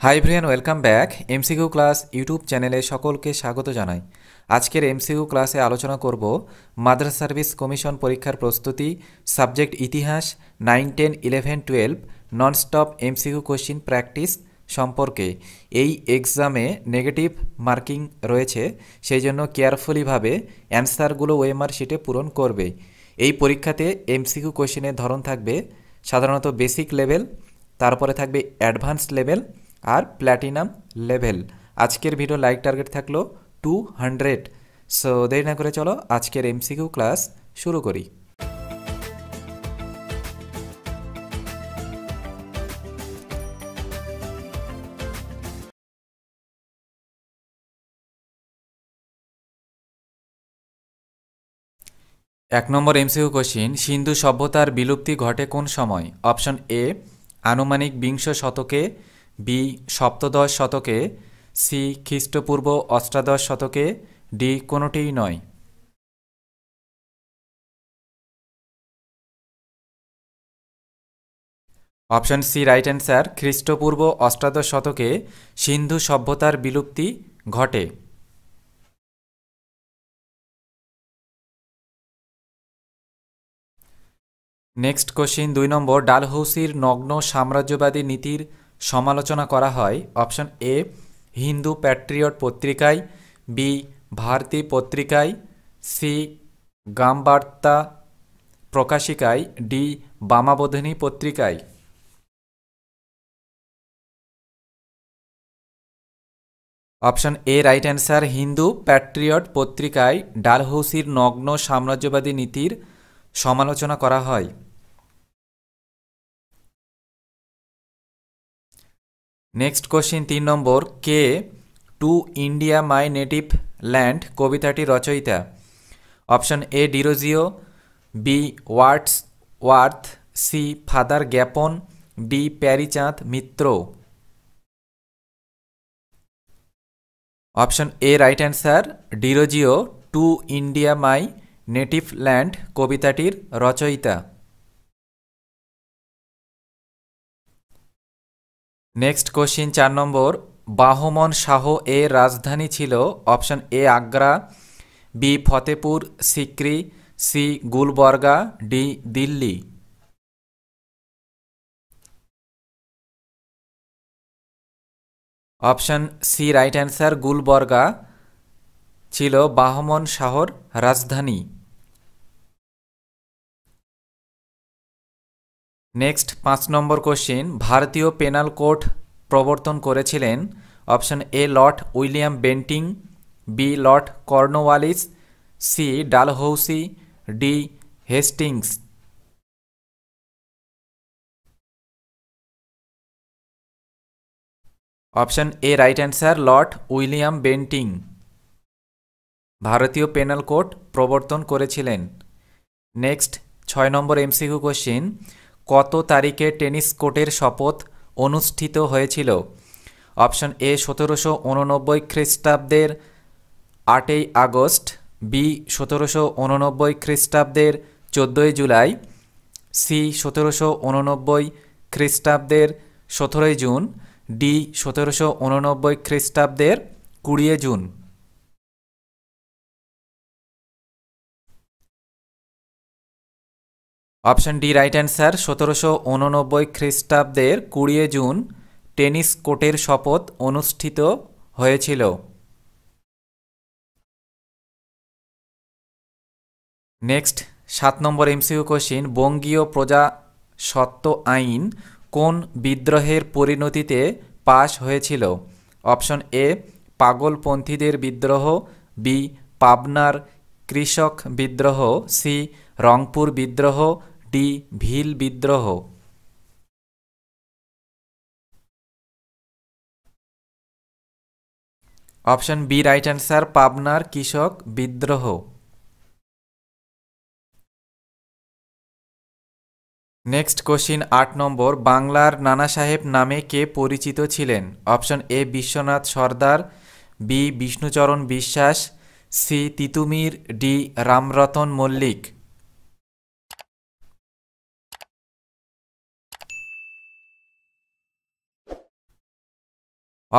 Hi everyone, welcome back. MCQ class YouTube চ্যানেলে সকলকে স্বাগত জানাই। আজকের এমসিকিউ ক্লাসে আলোচনা করব মাদ্রাসা সার্ভিস কমিশন পরীক্ষার প্রস্তুতি, সাবজেক্ট ইতিহাস, 9, 10, 11, 12 ননস্টপ এমসিকিউ কোশ্চিন প্র্যাকটিস সম্পর্কে। এই এক্সামে নেগেটিভ মার্কিং রয়েছে, সেই জন্য কেয়ারফুলিভাবে অ্যান্সারগুলো ওএমআর শিটে পূরণ করবে। এই পরীক্ষাতে এমসিকিউ কোশ্চিনের ধরন থাকবে সাধারণত বেসিক লেভেল, তারপরে থাকবে অ্যাডভান্স লেভেল আর প্ল্যাটিনাম লেভেল। আজকের ভিডিও লাইক টার্গেট থাকলো 200। সো দেরি না করে চলো আজকের এমসিকিউ ক্লাস শুরু করি। এক নম্বর এমসিকিউ কোশ্চিন, সিন্ধু সভ্যতার বিলুপ্তি ঘটে কোন সময়? অপশন এ আনুমানিক বিংশ শতকে, বি সপ্তদশ শতকে, সি খ্রিস্টপূর্ব অষ্টাদশ শতকে, ডি কোনোটিই নয়। অপশন সি রাইট অ্যান্সার, খ্রিস্টপূর্ব অষ্টাদশ শতকে সিন্ধু সভ্যতার বিলুপ্তি ঘটে। নেক্সট কোশ্চিন 2 নম্বর, ডালহৌসির নগ্ন সাম্রাজ্যবাদী নীতির সমালোচনা করা হয়। অপশন এ হিন্দু প্যাট্রিয়ট পত্রিকায়, বি ভারতী পত্রিকায়, সি গামবার্তা প্রকাশিকায়, ডি বামাবোধিনী পত্রিকায়। Option A right answer, Hindu patriot পত্রিকায় ডালহৌসির নগ্ন সাম্রাজ্যবাদী নীতির সমালোচনা করা হয়। নেক্সট কোশ্চিন 3 নম্বর, কে to India my native land কবিতাটি রচয়িতা? Option A Derozio, B Wordsworth, C father জ্ঞাপন, D Pearychand Mitra. Option A right answer, Derozio to India my native land কবিতাটির রচয়িতা। Next question 4 number, Bahman Shah এর রাজধানী ছিল? Option A Agra, B Fatehpur Sikri, C Gulbarga, D Delhi. Option C right answer, Gulbarga ছিল বাহমন শাহর রাজধানী। Next 5 number question, ভারতীয় পেনাল কোড প্রবর্তন করেছিলেন? Option A lord William Bentinck, B Lord Cornwallis, C Dalhousie, D Hastings. Option A right answer, lord William Bentinck ভারতীয় penal code প্রবর্তন করেছিলেন। Next 6 নম্বর MCQ question, কত তারিখে টেনিস কোর্টের শপথ অনুষ্ঠিত হয়েছিল? অপশন এ 1789 খ্রিস্টাব্দের 8ই আগস্ট, বি 1789 খ্রিস্টাব্দের 14ই জুলাই, সি 1789 খ্রিস্টাব্দের 17ই জুন, ডি 1789 খ্রিস্টাব্দের 20 June. Option D right answer, 1789 খ্রিস্টাব্দের 20 জুন টেনিস কোর্টের শপথ অনুষ্ঠিত হয়েছিল। নেক্সট 7 নম্বর এমসিকিউ কোশ্চিন, বঙ্গীয় প্রজাস্বত্ব আইন কোন বিদ্রোহের পরিণতিতে পাশ হয়েছিল? অপশন এ পাগলপন্থীদের বিদ্রোহ, বি পাবনার কৃষক বিদ্রোহ, সি রংপুর বিদ্রোহ, ডি ভিল বিদ্রোহ। অপশন বি রাইট অ্যান্সার, পাবনার কৃষক বিদ্রোহ। নেক্সট কোশ্চিন 8 নম্বর, বাংলার নানা সাহেব নামে কে পরিচিত ছিলেন? Option A Biswanath Sardar, B Bishnucharan Biswas, C Titumir, D Ramratan Mallick.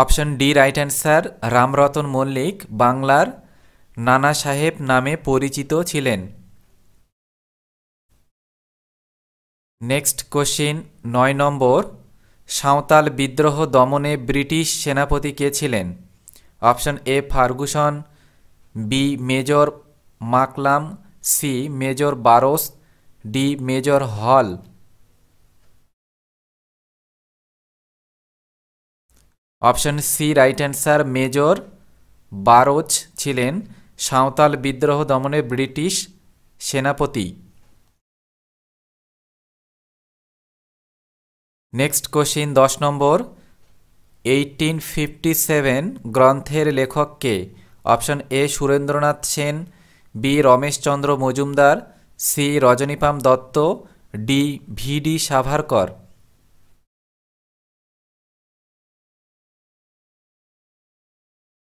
Option D right answer, Ramratan Mallick বাংলার নানা সাহেব নামে পরিচিত ছিলেন। নেক্সট কোশ্চিন 9 নম্বর, সাঁওতাল বিদ্রোহ দমনে ব্রিটিশ সেনাপতি কে ছিলেন? Option A Ferguson, B major মাকলাম, C major Burrows, D major Hall. Option C right answer, major Burrows ছিলেন সাঁওতাল বিদ্রোহ দমনে ব্রিটিশ সেনাপতি। নেক্সট কোশ্চিন 10 নম্বর, 1857 গ্রন্থের লেখক কে? Option A Surendranath Sen, B Rameshchandra Majumdar, C Rajani Palme Dutt, D VD. Savarkar.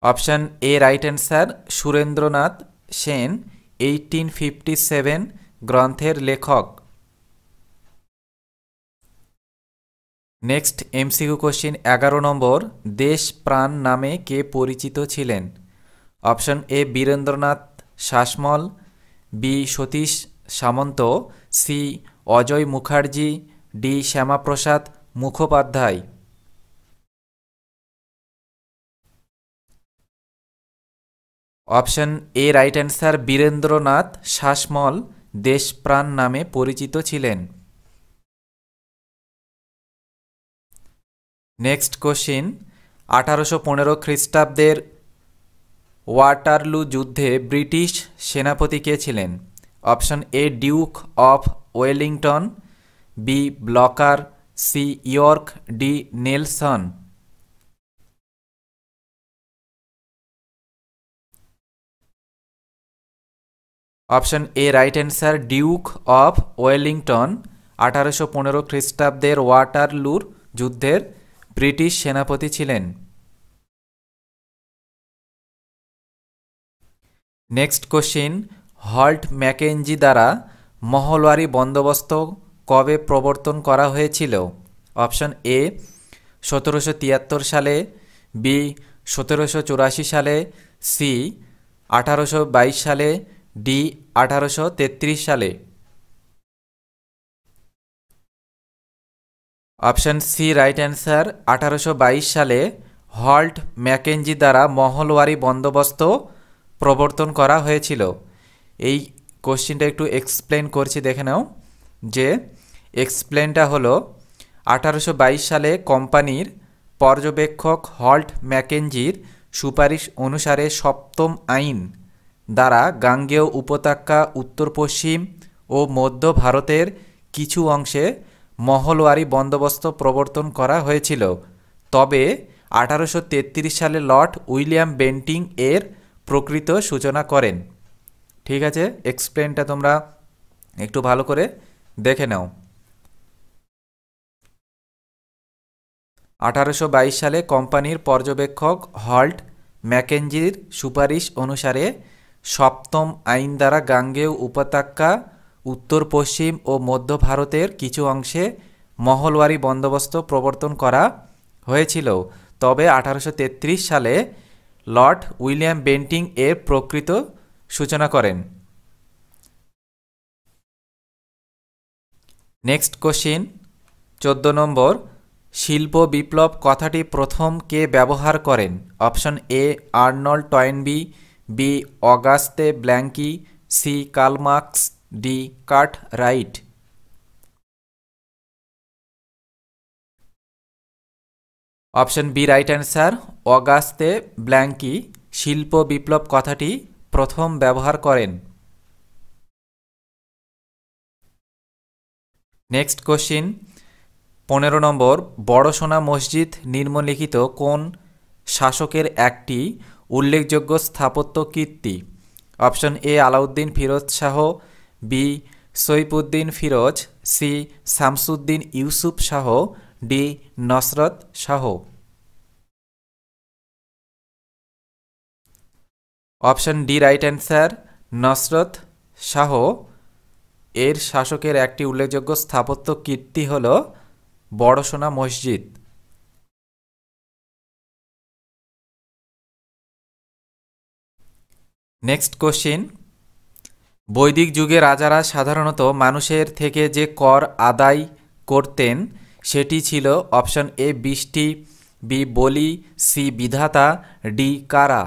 Option A right answer, Surendranath Sen 1857 গ্রন্থের লেখক। নেক্সট এমসিকিউ কোশ্চিন 11 নম্বর, দেশ প্রাণ নামে কে পরিচিত ছিলেন? Option A Birendranath Sasmal, B Satish Samanta, C Ajoy Mukherjee, D Shyamaprasad Mukhopadhyay. Option A right answer, Birendranath Sasmal Deshapran নামে পরিচিত ছিলেন। নেক্সট কোশ্চিন 1815 খ্রিস্টাব্দের ওয়াটারলু যুদ্ধে ব্রিটিশ সেনাপতি কে ছিলেন? Option A duke of Wellington, B Blucher, C York, D Nelson. Option A right answer, duke of Wellington 1815 খ্রিস্টাব্দের ওয়াটারলুর যুদ্ধের ব্রিটিশ সেনাপতি ছিলেন। নেক্সট কোশ্চিন, হল্ট ম্যাকেঞ্জি দ্বারা মহলওয়ারি বন্দোবস্ত কবে প্রবর্তন করা হয়েছিল? অপশন এ 1773 সালে, বি 1784 সালে, সি 1822 সালে, ডি 1833 সালে। অপশন সি রাইট অ্যান্সার, 1822 সালে হল্ট ম্যাকেঞ্জি দ্বারা মহলওয়ারি বন্দোবস্ত প্রবর্তন করা হয়েছিল। এই কোশ্চিনটা একটু এক্সপ্লেন করছি, দেখে নাও। যে এক্সপ্লেনটা হলো 1822 সালে কোম্পানির পর্যবেক্ষক হল্ট ম্যাকেঞ্জির সুপারিশ অনুসারে সপ্তম আইন দ্বারা গাঙ্গেয় উপত্যকা, উত্তর পশ্চিম ও মধ্য ভারতের কিছু অংশে মহলওয়ারি বন্দোবস্ত প্রবর্তন করা হয়েছিল। তবে 1833 সালে লর্ড উইলিয়াম বেন্টিং এর প্রকৃত সূচনা করেন। ঠিক আছে, এক্সপ্লেনটা তোমরা একটু ভালো করে দেখে নাও। 1822 সালে কোম্পানির পর্যবেক্ষক হল্ট ম্যাকেঞ্জির সুপারিশ অনুসারে সপ্তম আইন দ্বারা গাঙ্গেয় উপত্যকা, উত্তর পশ্চিম ও মধ্য ভারতের কিছু অংশে মহলওয়ারি বন্দোবস্ত প্রবর্তন করা হয়েছিল। তবে 1833 সালে লর্ড উইলিয়াম বেন্টিং এর প্রকৃত সূচনা করেন। নেক্সট কোশ্চিন 14 নম্বর, শিল্প বিপ্লব কথাটি প্রথম কে ব্যবহার করেন? Option A Arnold Toynbee, B Auguste Blanqui, C Karl Marx, D Cartwright. Option B right answer, Auguste Blanqui শিল্প বিপ্লব কথাটি প্রথম ব্যবহার করেন। নেক্সট কোশ্চিন 15 নম্বর, বড়সোনা মসজিদ নিম্নলিখিত কোন শাসকের একটি উল্লেখযোগ্য স্থাপত্য কীর্তি? Option A Alauddin Firoz Shah, B Saifuddin Firoz, C Shamsuddin Yusuf Shah, D Nasrat Shah. Option D right answer, Nasrat Shah এর শাসকের একটি উল্লেখযোগ্য স্থাপত্য কীর্তি হল বড়সোনা মসজিদ। নেক্সট কোশ্চিন, বৈদিক যুগে রাজারা সাধারণত মানুষের থেকে যে কর আদায় করতেন সেটি ছিল অপশন এ বৃষ্টি, বি বলি, সি বিধাতা, ডি কারা।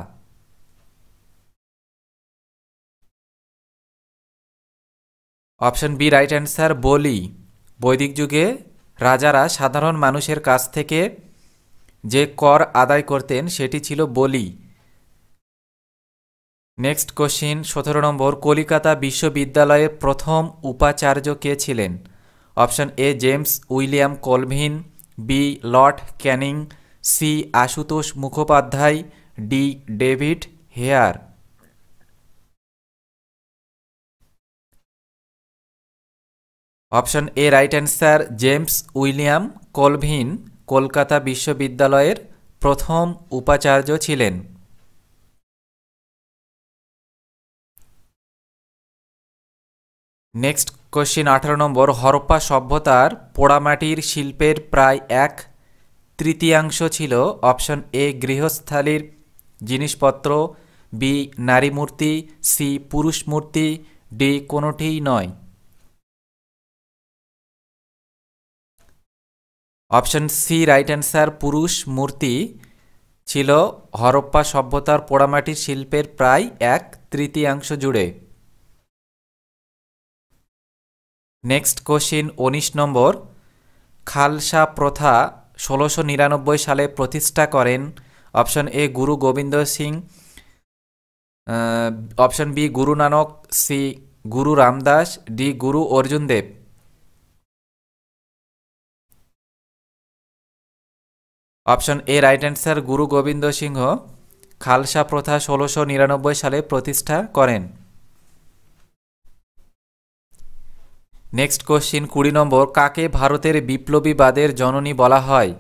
অপশন বি রাইট অ্যান্সার, বলি। বৈদিক যুগে রাজারা সাধারণ মানুষের কাছ থেকে যে কর আদায় করতেন সেটি ছিল বলি। নেক্সট কোশ্চিন 17 নম্বর, কলিকাতা বিশ্ববিদ্যালয়ের প্রথম উপাচার্য কে ছিলেন? Option A James William Colvin, B lord Canning, C Ashutosh Mukhopadhyay, D David Hare. Option A right answer, James William Colvin Kolkata বিশ্ববিদ্যালয়ের প্রথম উপাচার্য ছিলেন। নেক্সট কোশ্চিন 18 নম্বর, হরপ্পা সভ্যতার পোড়ামাটির শিল্পের প্রায় 1/3 ছিল অপশন এ গৃহস্থালির জিনিসপত্র, বি নারী মূর্তি, সি পুরুষ মূর্তি, ডি কোনোটিই নয়। অপশন সি রাইট অ্যান্সার, পুরুষ মূর্তি ছিল হরপ্পা সভ্যতার পোড়ামাটির শিল্পের প্রায় 1/3 জুড়ে। নেক্সট কোশ্চিন 19 নম্বর, খালসা প্রথা 1699 সালে প্রতিষ্ঠা করেন option A Guru Gobind Singh, option B Guru Nanak, C Guru Ramdas, D Guru Arjun Dev. Option A right answer, Guru Gobind Singh Khalsa প্রথা 1699 সালে প্রতিষ্ঠা করেন। নেক্সট কোশ্চিন 20 নম্বর, কাকে ভারতের বিপ্লবীবাদের জননী বলা হয়?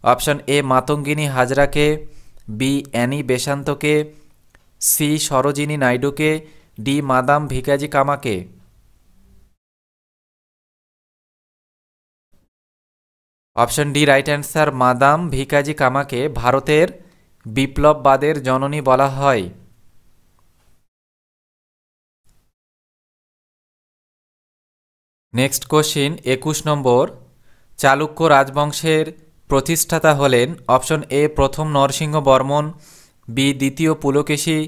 অপশন এ মাতঙ্গিনী হাজরাকে, বি অ্যানি বেসান্তকে, সি সরোজিনী নাইডুকে, ডি মাদাম ভিকাজি কামাকে। Option D right answer, Madame Bhikaiji কামাকে ভারতের বিপ্লববাদের জননী বলা হয়। নেক্সট কোশ্চিন 21 নম্বর, চালুক্য রাজবংশের প্রতিষ্ঠাতা হলেন অপশন এ প্রথম নরসিংহ বর্মন, বি দ্বিতীয় পুলকেশী,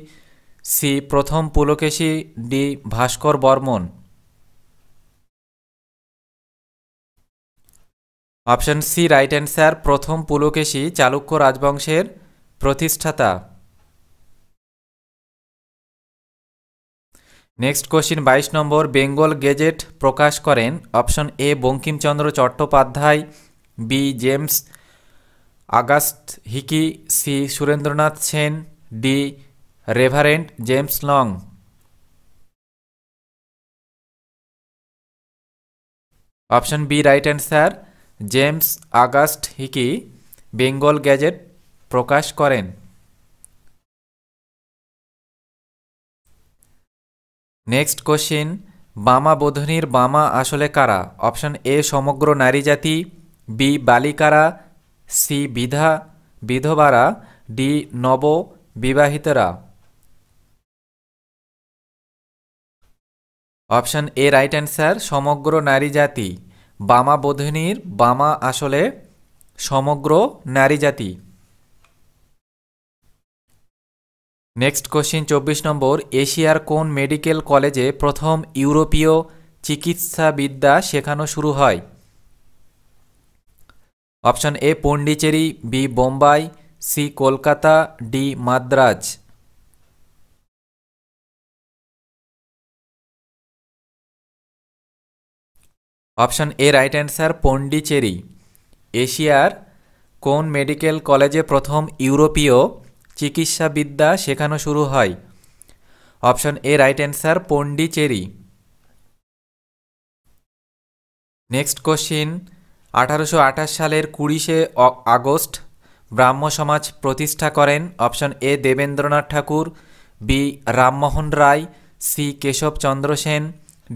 সি প্রথম Pulakeshi, D Bhaskar Varman. Option C right answer, প্রথম পুলকেশী চালুক্য রাজবংশের প্রতিষ্ঠাতা। Next question 22 number, Bengal Gazette প্রকাশ করেন option A Bankimchandra Chattopadhyay, B James August Hicky, C Surendranath Sen, D Reverend James Long. Option B right answer, James August Hicky Bengal Gazette প্রকাশ করেন। Next question, বামা বোধনির বামা আসলে কারা? Option A সমগ্র নারী জাতি, বি বালিকারা, সি বিধবারা, ডি নব বিবাহিতরা। অপশন এ রাইট অ্যান্সার, সমগ্র নারী জাতি। বামা বোধনির বামা আসলে সমগ্র নারী জাতি। নেক্সট কোশ্চিন 24 নম্বর, এশিয়ার কোন মেডিকেল কলেজে প্রথম ইউরোপীয় চিকিৎসাবিদ্যা শেখানো শুরু হয়? Option A Pondicherry, B Bombay, C Kolkata, D Madras. Option A right answer, Pondicherry. এশিয়ার কোন মেডিকেল কলেজে প্রথম ইউরোপীয় চিকিৎসাবিদ্যা শেখানো শুরু হয়? Option A right answer, Pondicherry. Next question, 1828 সালের 20শে আগস্ট ব্রাহ্ম সমাজ প্রতিষ্ঠা করেন option A Debendranath Thakur, B Rammohan Roy, C Keshabchandra Sen,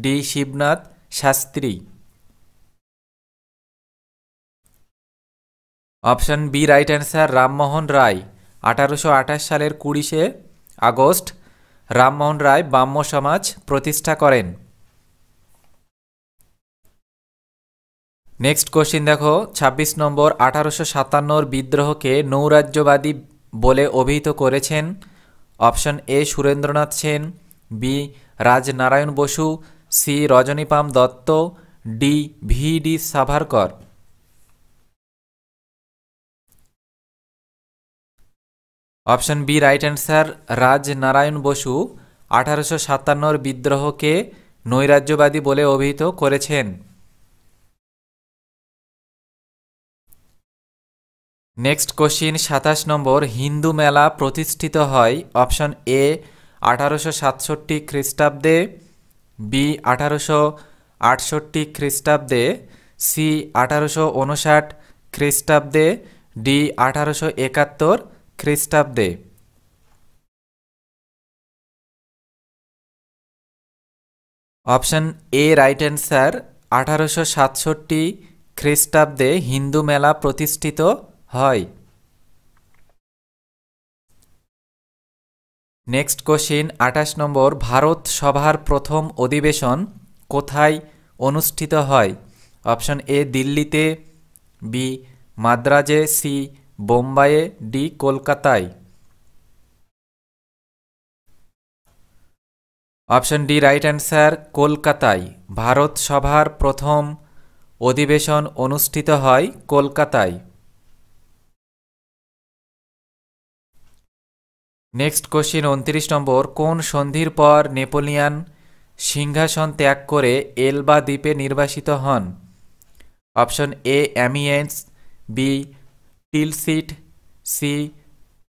D Shibnath Shastri. Option B right answer, Rammohan Roy. 1828 সালের 20শে আগস্ট রামমোহন রায় ব্রাহ্ম সমাজ প্রতিষ্ঠা করেন? নেক্সট কোশ্চিন দেখো ২৬ নম্বর, ১৮৫৭ বিদ্রোহকে নৌরাজ্যবাদী বলে অভিহিত করেছেন? Option A Surendranath Sen, B Rajnarayan Basu, C Rajani Palme Dutt, D VD. Savarkar. Option B right answer, Rajnarayan Basu ১৮৫৭ বিদ্রোহকে নৈরাজ্যবাদী বলে অভিহিত করেছেন। Next question ২৭ number, Hindu Mela প্রতিষ্ঠিত হয়? অপশন এ ১৮৬৭ খ্রিস্টাব্দে, বি ১৮৬৮ খ্রিস্টাব্দে, সি ১৮৫৯ খ্রিস্টাব্দে, ডি ১৮৭১ খ্রিস্টাব্দে। অপশন এ রাইট অ্যান্সার, ১৮৬৭ খ্রিস্টাব্দে হিন্দু মেলা প্রতিষ্ঠিত হয়। নেক্সট কোশ্চিন ২৮ নম্বর, ভারত সভার প্রথম অধিবেশন কোথায় অনুষ্ঠিত হয়? অপশন এ দিল্লিতে, বি মাদ্রাজে, সি বোম্বাইয়ে, ডি কলকাতায়। অপশন ডি রাইট অ্যান্সার, কলকাতায়। ভারত সভার প্রথম অধিবেশন অনুষ্ঠিত হয় কলকাতায়। নেক্সট কোশ্চিন ২৯ নম্বর, কোন সন্ধির পর নেপোলিয়ান সিংহাসন ত্যাগ করে এলবা দ্বীপে নির্বাসিত হন? Option A Amiens, B Tilsit, C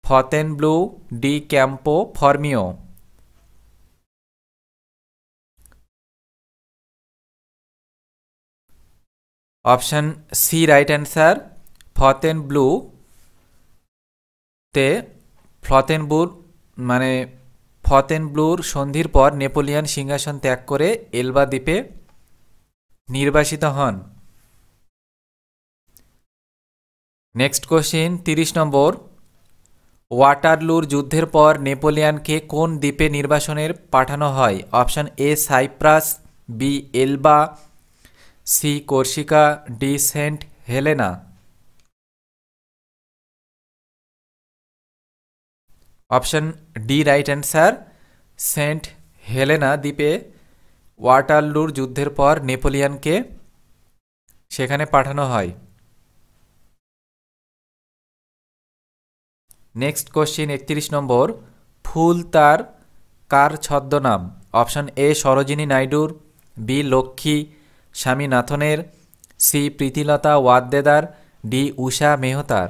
Fontainebleau, D Campo Formio. Option C right answer, Fontainebleau তে ফতেনব্লুর সন্ধির পর নেপোলিয়ান সিংহাসন ত্যাগ করে এলবা দ্বীপে নির্বাসিত হন। নেক্সট কোশ্চিন ৩০ নম্বর, ওয়াটারলুর যুদ্ধের পর নেপোলিয়ানকে কোন দ্বীপে নির্বাসনের পাঠানো হয়? Option A Cyprus, B Elba, C Corsica, D saint Helena. Option D right answer, saint Helena দ্বীপে ওয়াটারলুর যুদ্ধের পর নেপোলিয়ানকে সেখানে পাঠানো হয়। নেক্সট কোশ্চিন ৩১ নম্বর, ফুল তার কার ছদ্মনাম? অপশন এ সরোজিনী নাইডুর, বি লক্ষ্মী স্বামীনাথনের, সি প্রীতিলতা ওয়াদ্দেদার, ডি উষা মেহতার।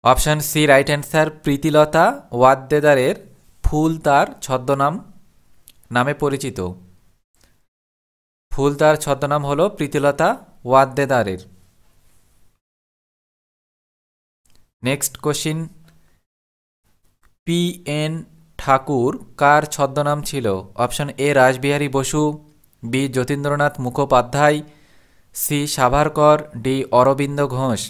Option C right answer, Pritilata ওয়াদ্দেদারের ফুল তার ছদ্মনাম নামে পরিচিত। ফুল তার ছদ্মনাম হল প্রীতিলতা ওয়াদ্দেদারের। Next question, P N Thakur কার ছদ্মনাম ছিল? Option A Rashbehari Basu, B Jatindranath Mukhopadhyay, C Savarkar, D Aurobindo Ghosh.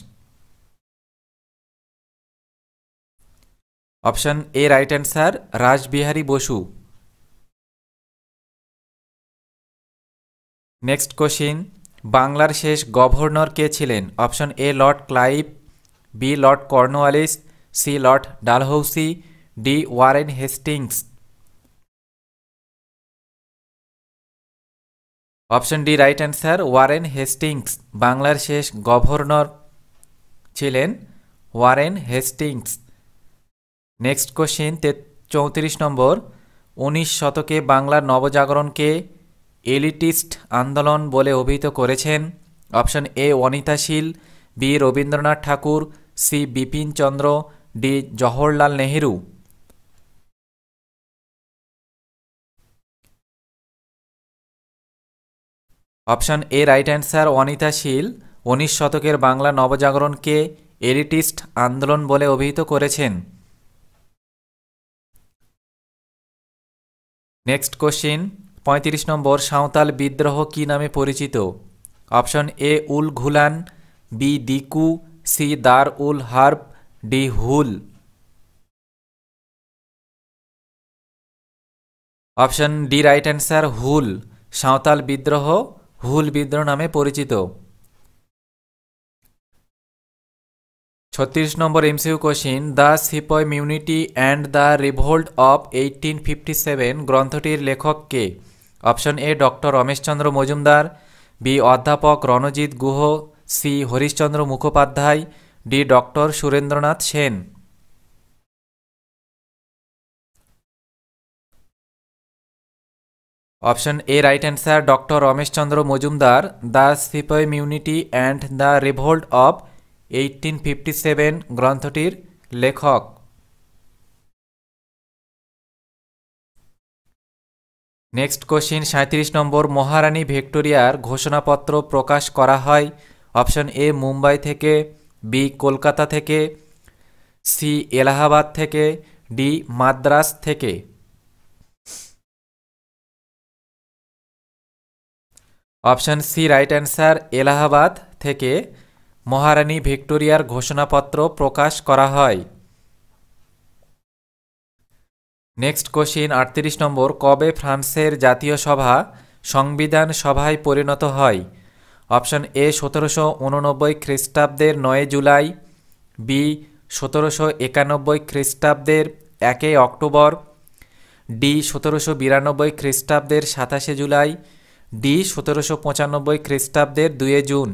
Option A right answer, Rashbehari Basu. Next question, বাংলার শেষ গভর্নর কে ছিলেন? Option A Lord Clive, B Lord Cornwallis, C Lord Dalhousie, D Warren Hastings. Option D right answer, Warren Hastings. বাংলার শেষ গভর্নর ছিলেন Warren Hastings. Next question ৩৪ number, ১৯ শতকে বাংলার নবজাগরণকে এলিটিস্ট আন্দোলন বলে অভিহিত করেছেন? অপশন এ অনিতাশীল, B Rabindranath Thakur, C Bipin Chandra, D Jawaharlal Nehru. Option A right answer, অনিতাশীল ১৯ শতকের বাংলা নবজাগরণকে এলিটিস্ট আন্দোলন বলে অভিহিত করেছেন। নেক্সট কোশ্চিন ৩৫ নম্বর, সাঁওতাল বিদ্রোহ কি নামে পরিচিত? Option A Ulgulan, B Diku, C দার উল হার্ব, D Hul. Option D right answer, Hul. Santhal বিদ্রোহ হুল বিদ্রোহ নামে পরিচিত। 36 number MCQ question, the sepoy mutiny and the revolt of 1857 গ্রন্থটির লেখক কে? Option A doctor Rameshchandra Majumdar, B অধ্যাপক Ranajit Guha, C Harishchandra Mukhopadhyay, D doctor Surendranath Sen. Option A right answer, doctor Rameshchandra Majumdar the sepoy mutiny and the revolt of 1857 গ্রন্থটির লেখক। নেক্সট কোশ্চিন 37 নম্বর, মহারানী ভিক্টোরিয়ার ঘোষণাপত্র প্রকাশ করা হয়। অপশন এ মুম্বাই থেকে, বি কলকাতা থেকে, সি এলাহাবাদ থেকে, ডি মাদ্রাস থেকে। Option C right answer, Allahabad থেকে মহারানী ভিক্টোরিয়ার ঘোষণাপত্র প্রকাশ করা হয়। নেক্সট কোশ্চিন 38 নম্বর, কবে ফ্রান্সের জাতীয় সভা সংবিধান সভায় পরিণত হয়? অপশন এ 1789 খ্রিস্টাব্দের 9 জুলাই, বি 1791 খ্রিস্টাব্দের 1 অক্টোবর, ডি 1792 খ্রিস্টাব্দের 27 জুলাই, ডি 1795 খ্রিস্টাব্দের 2 June.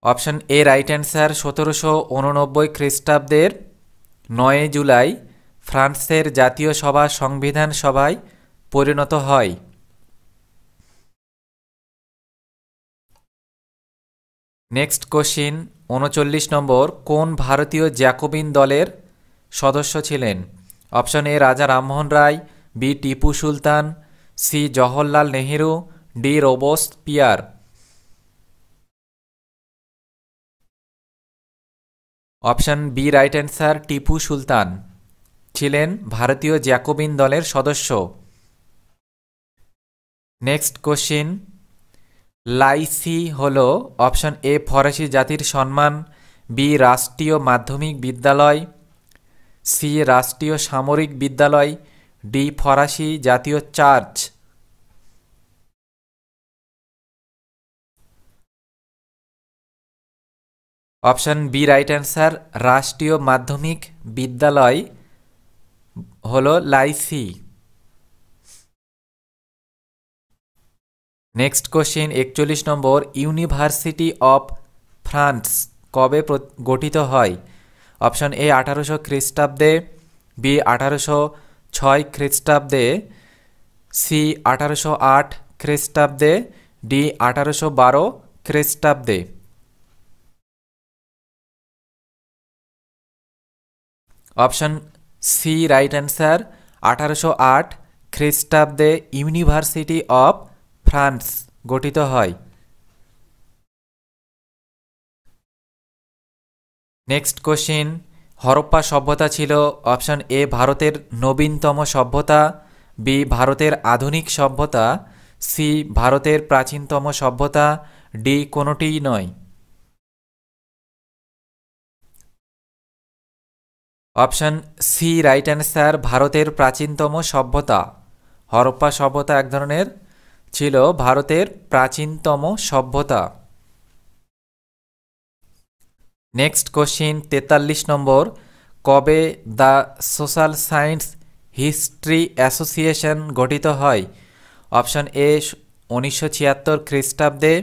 Option A right answer, 1789 খ্রিস্টাব্দের 9 জুলাই ফ্রান্সের জাতীয় সভা সংবিধান সভায় পরিণত হয়। নেক্সট কোশ্চিন 39 নম্বর, কোন ভারতীয় জ্যাকোবিন দলের সদস্য ছিলেন? Option A Raja Rammohan Roy, B Tipu Sultan, C Jawaharlal Nehru, D Robespierre. Option B right answer, Tipu Sultan ছিলেন ভারতীয় জ্যাকোবিন দলের সদস্য। নেক্সট কোশ্চিন, লাইসি হল অপশন এ ফরাসি জাতির সম্মান, বি রাষ্ট্রীয় মাধ্যমিক বিদ্যালয়, সি রাষ্ট্রীয় সামরিক বিদ্যালয়, ডি ফরাসি জাতীয় church. Option B right answer, রাষ্ট্রীয় মাধ্যমিক বিদ্যালয় হল lycee. Next question 41 number, university of France কবে গঠিত হয়? অপশন এ 1800 খ্রিস্টাব্দে, বি 1806 খ্রিস্টাব্দে, সি 1808 খ্রিস্টাব্দে, ডি 1812 খ্রিস্টাব্দে। অপশন সি রাইট অ্যান্সার, 1808 খ্রিস্টাব্দে ইউনিভার্সিটি অফ ফ্রান্স গঠিত হয়। নেক্সট কোশ্চিন, হরপ্পা সভ্যতা ছিল অপশন এ ভারতের নবীনতম সভ্যতা, বি ভারতের আধুনিক সভ্যতা, সি ভারতের প্রাচীনতম সভ্যতা, ডি কোনোটিই নয়। অপশন সি রাইট অ্যান্সার, ভারতের প্রাচীনতম সভ্যতা। হরপ্পা সভ্যতা এক ধরনের ছিল ভারতের প্রাচীনতম সভ্যতা। নেক্সট কোশ্চিন 43 নম্বর, কবে the social science history association গঠিত হয়? অপশন এ 1976 খ্রিস্টাব্দে,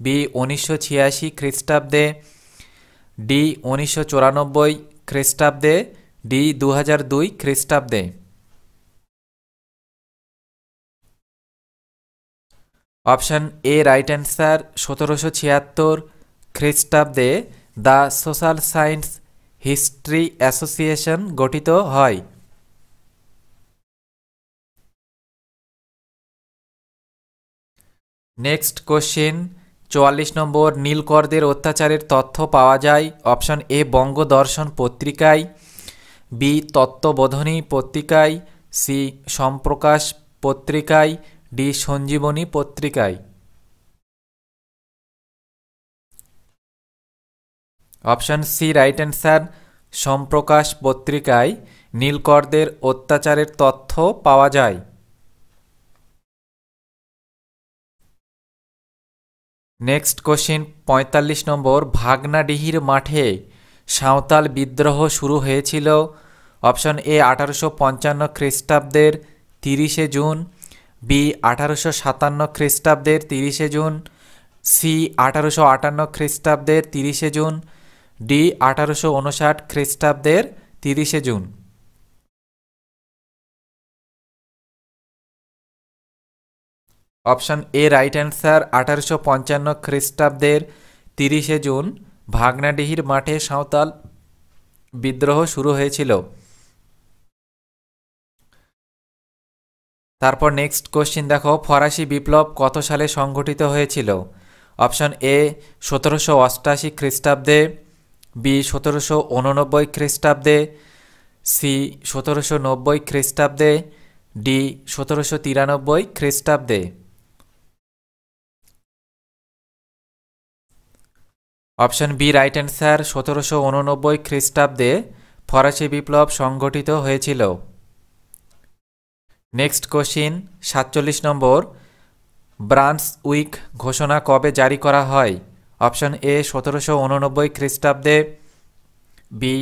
বি 1986 খ্রিস্টাব্দে, ডি 1994 খ্রিস্টাব্দে, ডি 2002 খ্রিস্টাব্দে। অপশন এ রাইট অ্যান্সার, 1776 খ্রিস্টাব্দে the social science history association গঠিত হয়। নেক্সট কোশ্চিন 44 নম্বর, নীলকরদের অত্যাচারের তথ্য পাওয়া যায় অপশন এ বঙ্গদর্শন পত্রিকায়, বি তত্ত্ববোধিনী পত্রিকায়, সি সম্প্রকাশ পত্রিকায়, ডি সঞ্জীবনী পত্রিকায়। Option C right answer, Somprakash পত্রিকায় নীলকরদের অত্যাচারের তথ্য পাওয়া যায়। নেক্সট কোশ্চিন ৪৫ নম্বর, ভাগনাডিহির মাঠে সাঁওতাল বিদ্রোহ শুরু হয়েছিল। অপশন এ ১৮৫৫ খ্রিস্টাব্দের ৩০শে জুন, বি ১৮৫৭ খ্রিস্টাব্দের ৩০শে জুন, সি ১৮৫৮ খ্রিস্টাব্দের ৩০শে জুন, ডি ১৮৫৯ খ্রিস্টাব্দের ৩০শে June. Option A right answer, ১৮৫৫ খ্রিস্টাব্দের ৩০শে জুন ভাগনাডিহির মাঠে সাঁওতাল বিদ্রোহ শুরু হয়েছিল। তারপর নেক্সট কোশ্চিন দেখো, ফরাসি বিপ্লব কত সালে সংঘটিত হয়েছিল। অপশন এ ১৭৮৮ খ্রিস্টাব্দে, বি ১৭৮৯ খ্রিস্টাব্দে, সি ১৭৯০ খ্রিস্টাব্দে, ডি ১৭৯৩ খ্রিস্টাব্দে। অপশন বি রাইট অ্যান্সার, ১৭৮৯ খ্রিস্টাব্দে ফরাসি বিপ্লব সংঘটিত হয়েছিল। নেক্সট কোশ্চিন ৪৭ নম্বর, ব্রান্সউইক ঘোষণা কবে জারি করা হয়। অপশন এ ১৭৮৯ খ্রিস্টাব্দে, বি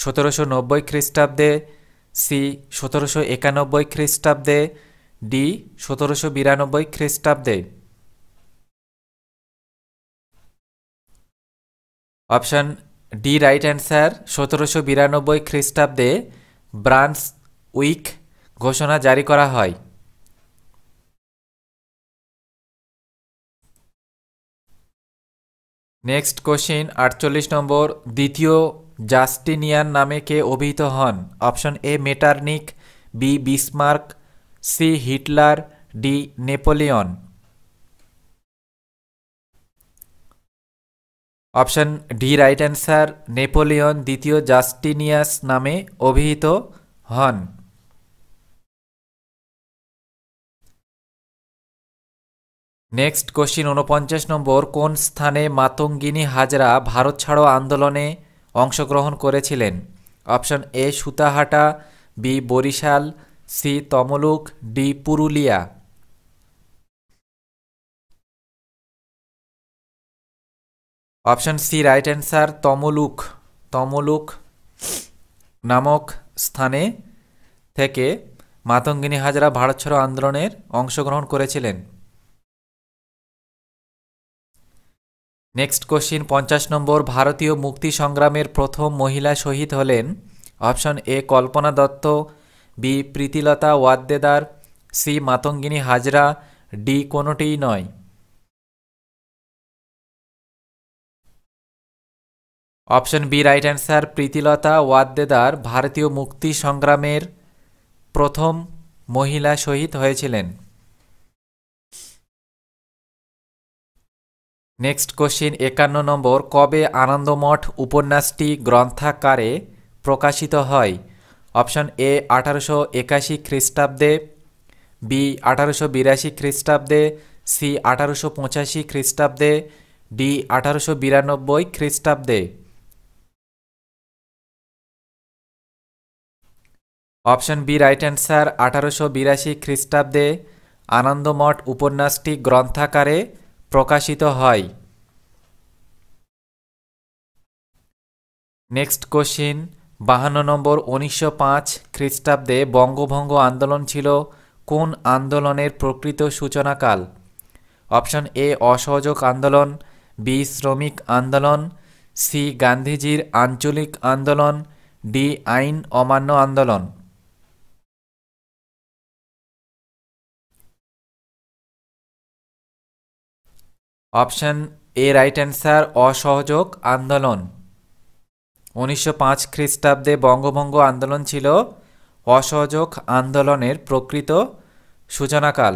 ১৭৯০ খ্রিস্টাব্দে, সি ১৭৯১ খ্রিস্টাব্দে, ডি ১৭৯২ খ্রিস্টাব্দে। অপশন ডি রাইট অ্যান্সার, ১৭৯২ খ্রিস্টাব্দে ব্রান্সউইক ঘোষণা জারি করা হয়। নেক্সট কোশ্চিন ৪৮ নম্বর, দ্বিতীয় জাস্টিনিয়ান নামে কে অভিহিত হন। Option A Metternich, B Bismarck, C Hitler, D Napoleon. Option D right answer, Napoleon দ্বিতীয় জাস্টিনিয়াস নামে অভিহিত হন। নেক্সট কোশ্চিন ৪৯ নম্বর, কোন স্থানে মাতঙ্গিনী হাজরা ভারত ছাড়ো আন্দোলনে অংশগ্রহণ করেছিলেন। Option A Sutahata, B Barishal, C Tamluk, D Purulia. Option C right answer, Tamluk. Tamluk নামক স্থানে থেকে মাতঙ্গিনী হাজরা ভারত ছাড়ো আন্দোলনের অংশগ্রহণ করেছিলেন। নেক্সট কোশ্চিন ৫০ নম্বর, ভারতীয় মুক্তি সংগ্রামের প্রথম মহিলা শহীদ হলেন। Option A Kalpana Dutta, B Pritilata Waddedar, C Matangini Hazra, D কোনোটিই নয়। Option B right answer, Pritilata Waddedar ভারতীয় মুক্তি সংগ্রামের প্রথম মহিলা শহীদ হয়েছিলেন। নেক্সট কোশ্চিন ৫১ নম্বর, কবে আনন্দমঠ উপন্যাসটি গ্রন্থাকারে প্রকাশিত হয়। অপশন এ ১৮৮১ খ্রিস্টাব্দে, বি ১৮৮২ খ্রিস্টাব্দে, সি ১৮৮৫ খ্রিস্টাব্দে, ডি ১৮৯২ খ্রিস্টাব্দে। অপশন বি রাইট অ্যান্সার, ১৮৮২ খ্রিস্টাব্দে আনন্দমঠ উপন্যাসটি গ্রন্থাকারে প্রকাশিত হয়। নেক্সট কোশ্চিন ৫২ নম্বর, ১৯০৫ খ্রিস্টাব্দে বঙ্গভঙ্গ আন্দোলন ছিল কোন আন্দোলনের প্রকৃত সূচনাকাল। অপশন এ অসহযোগ আন্দোলন, বি শ্রমিক আন্দোলন, সি গান্ধীজির আঞ্চলিক আন্দোলন, ডি আইন অমান্য আন্দোলন। অপশন এ রাইট অ্যান্সার, অসহযোগ আন্দোলন। ১৯০৫ খ্রিস্টাব্দে বঙ্গভঙ্গ আন্দোলন ছিল অসহযোগ আন্দোলনের প্রকৃত সূচনাকাল।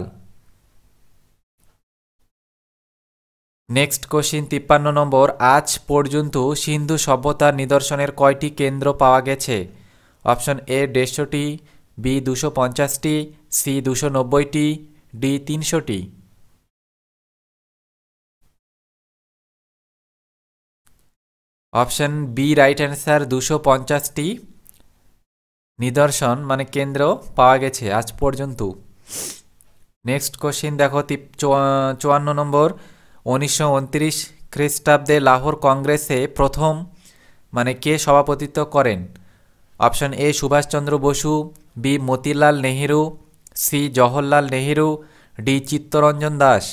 নেক্সট কোশ্চিন ৫৩ নম্বর, আজ পর্যন্ত সিন্ধু সভ্যতার নিদর্শনের কয়টি কেন্দ্র পাওয়া গেছে। অপশন এ ১৫০টি, বি ২৫০টি, সি ২৯০টি, ডি ৩০০টি। অপশন বি রাইট অ্যান্সার 250টি নিদর্শন মানে কেন্দ্র পাওয়া গেছে আজ পর্যন্ত। নেক্সট কোশ্চিন দেখো 54 নম্বর, 1929 খ্রিস্টাব্দে লাহোর কংগ্রেসে প্রথম মানে কে সভাপতিত্ব করেন? Option A Subhashchandra Basu, B Motilal Nehru, C Jawaharlal Nehru, D Chittaranjan Das.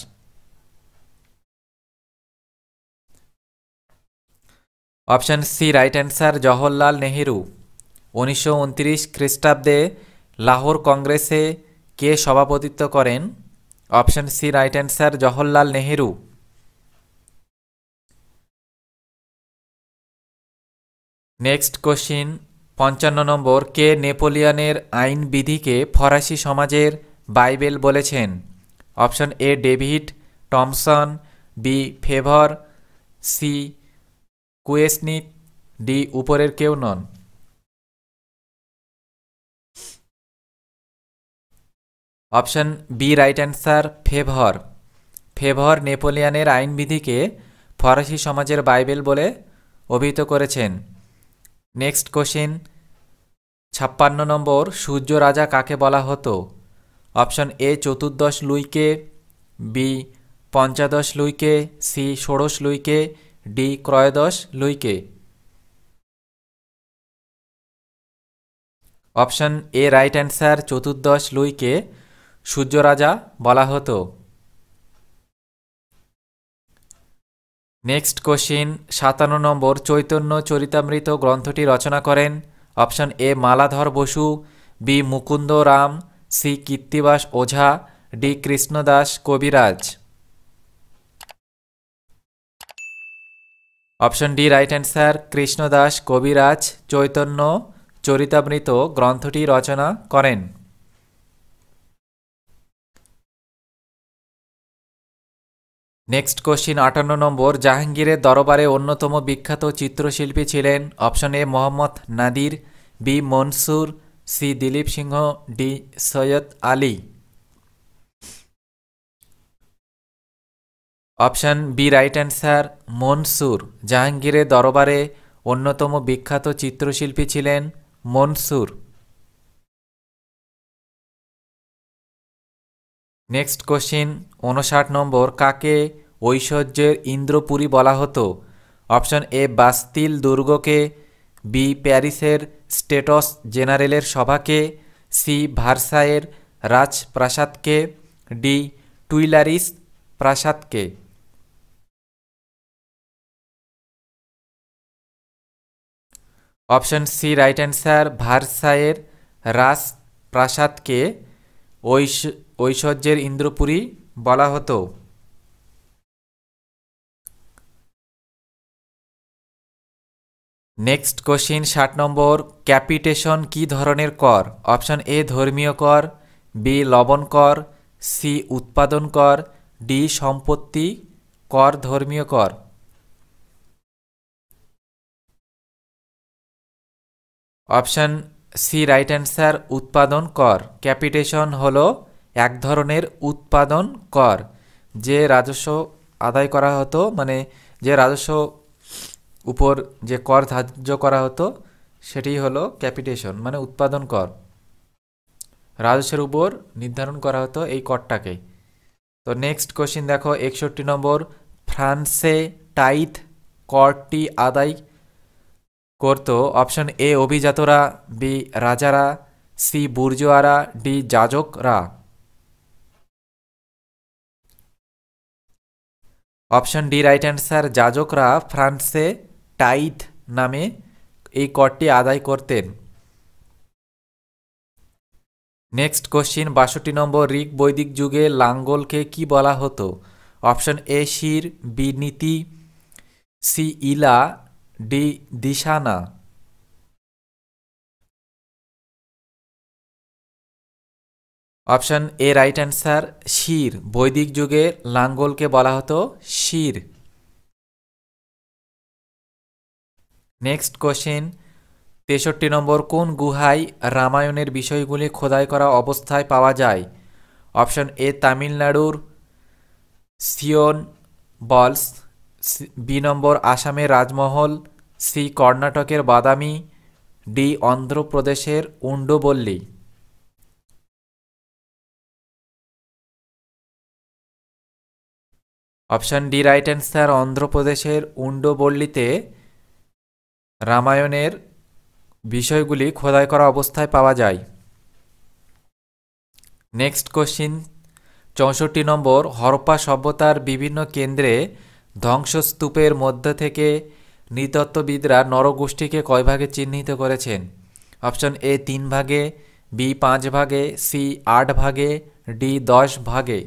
Option C right answer Jawaharlal Nehru. 1929 খ্রিস্টাব্দে লাহোর কংগ্রেসে কে সভাপতিত্ব করেন? Option C right answer Jawaharlal Nehru. Next question 55 number, কে নেপোলিয়নের আইন বিধিকে ফরাসি সমাজের বাইবেল বলেছেন? Option A David Thomson, B Fevre, C কুয়েসনিক, ডি উপরের কেউ নন। Option B right answer Fevre. Fevre নেপোলিয়নের আইনবিধিকে ফরাসি সমাজের বাইবেল বলে অভিহিত করেছেন। নেক্সট কোশ্চিন 56 নম্বর, সূর্য রাজা কাকে বলা হতো? অপশন এ চতুর্দশ লুইকে, বি পঞ্চাদশ লুইকে, সি ষোড়শ লুইকে, ডি ত্রয়োদশ লুইকে। অপশন এ রাইট অ্যান্সার চতুর্দশ লুইকে সূর্য রাজা বলা হতো। Next question 57 number, Chaitanya Charitamrita গ্রন্থটি রচনা করেন? Option A Maladhar Basu, B Mukunda Ram, C Krittibas Ojha, D Krishnadas Kabiraj. Option D right answer Krishnadas Kabiraj Chaitanya Charitamrita গ্রন্থটি রচনা করেন। নেক্সট কোশ্চিন 58 নম্বর, জাহাঙ্গীরের দরবারে অন্যতম বিখ্যাত চিত্রশিল্পী ছিলেন? Option A Mohammad Nadir, B Mansur, C Dilip Singh, D Syed Ali. Option B right answer Mansur. জাহাঙ্গীরের দরবারে অন্যতম বিখ্যাত চিত্রশিল্পী ছিলেন মনসুর। নেক্সট কোশ্চিন 59 নম্বর, কাকে ঐশ্বর্যের ইন্দ্রপুরী বলা হতো? অপশন এ বাস্তিল দুর্গকে, বি প্যারিসের স্টেটস জেনারেলের সভাকে, সি ভার্সাইয়ের রাজপ্রাসাদকে, ডি টুইলারিস প্রাসাদকে। অপশন সি রাইট অ্যান্সার ভার্সাইয়ের রাজপ্রাসাদকে ঐশ্বর্যের ইন্দ্রপুরী বলা হতো। নেক্সট কোশ্চিন 60 নম্বর, ক্যাপিটেশন কি ধরনের কর? অপশন এ ধর্মীয় কর, বি লবণ কর, সি উৎপাদন কর, ডি সম্পত্তি কর ধর্মীয় কর। অপশন সি রাইট অ্যান্সার উৎপাদন কর। ক্যাপিটেশন হলো এক ধরনের উৎপাদন কর, যে রাজস্ব আদায় করা হতো মানে যে রাজস্ব উপর যে কর ধার্য করা হতো সেটি হলো ক্যাপিটেশন মানে উৎপাদন কর। রাজস্বের উপর নির্ধারণ করা হতো এই করটাকে। তো নেক্সট কোশ্চিন দেখো 61 নম্বর, ফ্রান্সে টাইথ করটি আদায় করত? অপশন এ অভিজাতরা, বি রাজারা, সি বুর্জোয়ারা, ডি যাজকরা। অপশন ডি রাইট অ্যান্সার যাজকরা ফ্রান্সে টাইথ নামে এই করটি আদায় করতেন। নেক্সট কোশ্চিন 62 নম্বর, ঋক বৈদিক যুগে লাঙ্গলকে কি বলা হতো? অপশন এ শির, বি নীতি, সি ইলা, ডি দিশানা। অপশন এ রাইট অ্যান্সার শির। বৈদিক যুগে লাঙ্গলকে বলা হতো শির। নেক্সট কোশ্চিন 63 নম্বর, কোন গুহায় রামায়ণের বিষয়গুলি খোদাই করা অবস্থায় পাওয়া যায়? অপশন এ তামিলনাড়ুর সিওন বলস, বি নম্বর আসামের রাজমহল, সি কর্ণাটকের বাদামি, ডি অন্ধ্রপ্রদেশের উন্ডবল্লী। অপশন ডি রাইট অ্যান্সার, অন্ধ্রপ্রদেশের উন্ডবল্লীতে রামায়ণের বিষয়গুলি খোদাই করা অবস্থায় পাওয়া যায়। নেক্সট কোশ্চিন 64 নম্বর, হরপ্পা সভ্যতার বিভিন্ন কেন্দ্রে ধ্বংসস্তূপের মধ্য থেকে নৃতত্ত্ববিদরা নরগোষ্ঠীকে কয় ভাগে চিহ্নিত করেছেন? অপশন এ 3 ভাগে, বি 5 ভাগে, সি 8 ভাগে, ডি 10 ভাগে।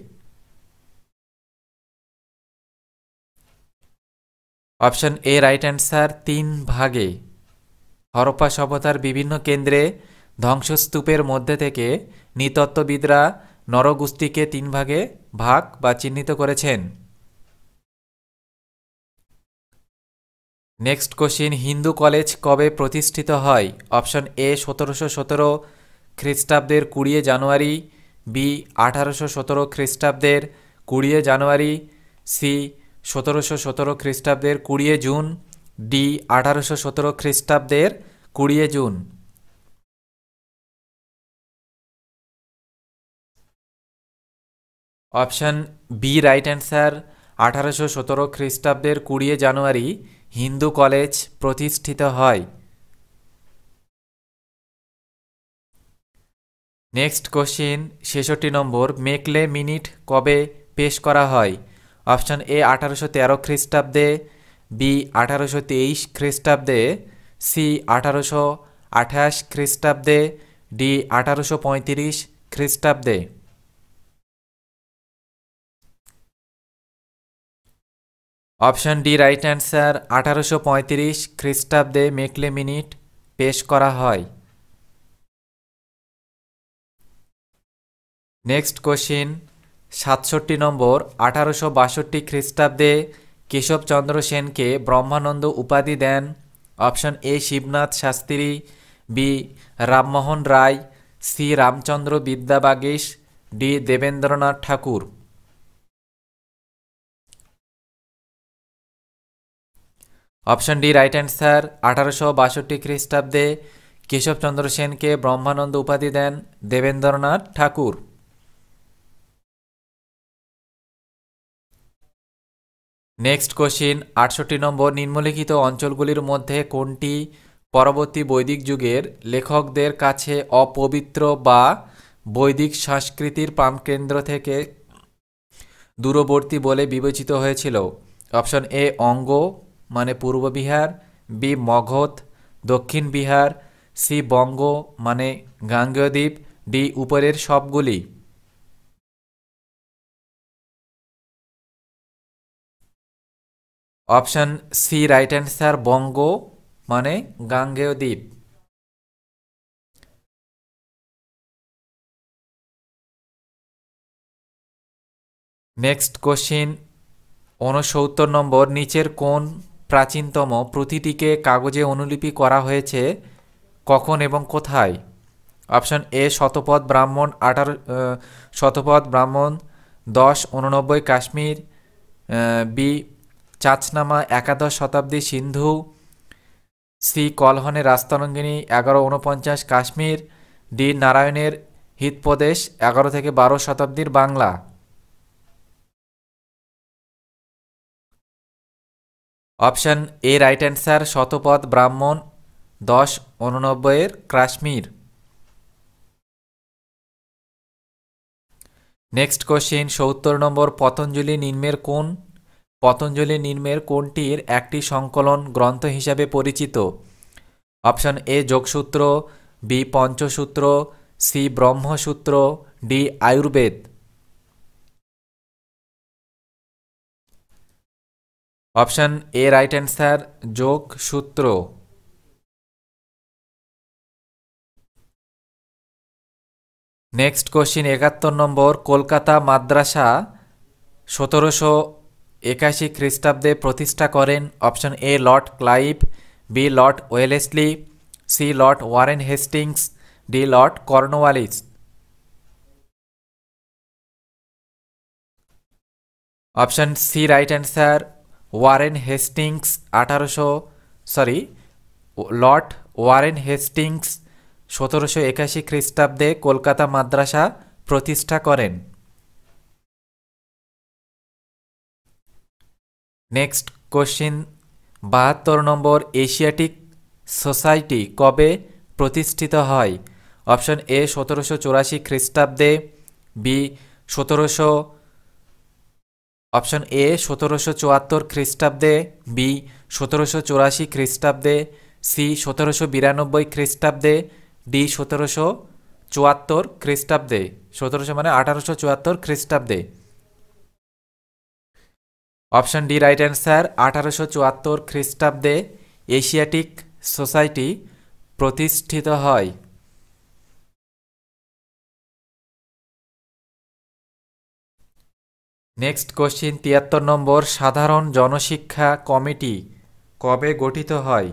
অপশন এ রাইট অ্যান্সার, 3 ভাগে। হরপ্পা সভ্যতার বিভিন্ন কেন্দ্রে ধ্বংসস্তূপের মধ্যে থেকে নৃতত্ত্ববিদরা নরগোষ্ঠীকে 3 ভাগে ভাগ বা চিহ্নিত করেছেন। নেক্সট কোশ্চিন, হিন্দু কলেজ কবে প্রতিষ্ঠিত হয়? অপশন এ 1717 খ্রিস্টাব্দের 20 জানুয়ারি, বি 1817 খ্রিস্টাব্দের 20 জানুয়ারি, সি 1717 খ্রিস্টাব্দের 20 জুন, ডি 1817 খ্রিস্টাব্দের 20 June. Option B right answer, 1817 খ্রিস্টাব্দের 20 জানুয়ারি হিন্দু কলেজ প্রতিষ্ঠিত হয়। Next question 66 number, Macaulay minute কবে পেশ করা হয়? অপশন এ 1813 খ্রিস্টাব্দে, বি 1823 খ্রিস্টাব্দে, সি 1828 খ্রিস্টাব্দে, ডি 1835 খ্রিস্টাব্দে। অপশন ডি রাইট অ্যান্সার, 1835 খ্রিস্টাব্দে মেকলে মিনিট পেশ করা হয়। নেক্সট কোশ্চিন 67 নম্বর, 1862 খ্রিস্টাব্দে কেশবচন্দ্র সেনকে ব্রহ্মানন্দ উপাধি দেন? Option A Shibnath Shastri, B Rammohan Roy, C Ramchandra Vidyabagish, D Debendranath Thakur. Option D right answer, 1862 খ্রিস্টাব্দে কেশবচন্দ্র সেনকে ব্রহ্মানন্দ উপাধি দেন Debendranath Thakur. Next question 68 number, নিম্নলিখিত অঞ্চলগুলির মধ্যে কোনটি পরবর্তী বৈদিক যুগের লেখকদের কাছে অপবিত্র বা বৈদিক সংস্কৃতির প্রাণকেন্দ্র থেকে দূরবর্তী বলে বিবেচিত হয়েছিল? অপশন এ অঙ্গ মানে পূর্ব বিহার, বি মগধ দক্ষিণ বিহার, সি বঙ্গ মানে গাঙ্গেয় দ্বীপ, ডি উপরের সবগুলি। অপশন সি রাইট অ্যান্সার, বঙ্গ মানে গাঙ্গেয় দ্বীপ। নেক্সট কোশ্চিন 69 নম্বর, নিচের কোন প্রাচীনতম প্রতিটিকে কাগজে অনুলিপি করা হয়েছে কখন এবং কোথায়? Option A শতপথ Brahmana 1089 Kashmir, B Chachnama 11 শতাব্দী সিন্ধু, সি কলহনের রাজতরঙ্গিনী 1149 কাশ্মীর, ডি নারায়ণের হিতপ্রদেশ 11 থেকে 12 শতাব্দীর Bangla. Option A right answer, Shatapatha Brahmana 1089 Kashmir. Next question 70 number, Patanjali নিম্নের কোনটির একটি সংকলন গ্রন্থ হিসাবে পরিচিত? Option A Yogasutra, B Panchasutra, C Brahmasutra, D Ayurveda. Option A right answer, Yogasutra. Next question 71 number, Kolkata Madrasa 1781 খ্রিস্টাব্দে প্রতিষ্ঠা করেন? Option A Lord Clive, B Lord Wellesley, C Lord Warren Hastings, D Lord Cornwallis. Option C right answer, Warren Hastings Lord Warren Hastings 1781 খ্রিস্টাব্দে কলকাতা মাদ্রাসা প্রতিষ্ঠা করেন। Next question 72 number, Asiatic Society কবে প্রতিষ্ঠিত হয়? Option এ 1784 খ্রিস্টাব্দে, বি 1774 খ্রিস্টাব্দে, বি 1784 খ্রিস্টাব্দে, C 1792 খ্রিস্টাব্দে, ডি 1774 খ্রিস্টাব্দে। 1700 মানে 1874 খ্রিস্টাব্দে। অপশন ডি রাইট অ্যান্সার, 1874 খ্রিস্টাব্দে এশিয়াটিক সোসাইটি প্রতিষ্ঠিত হয়। নেক্সট কোশ্চিন 73 নম্বর, সাধারণ জনশিক্ষা কমিটি কবে গঠিত হয়?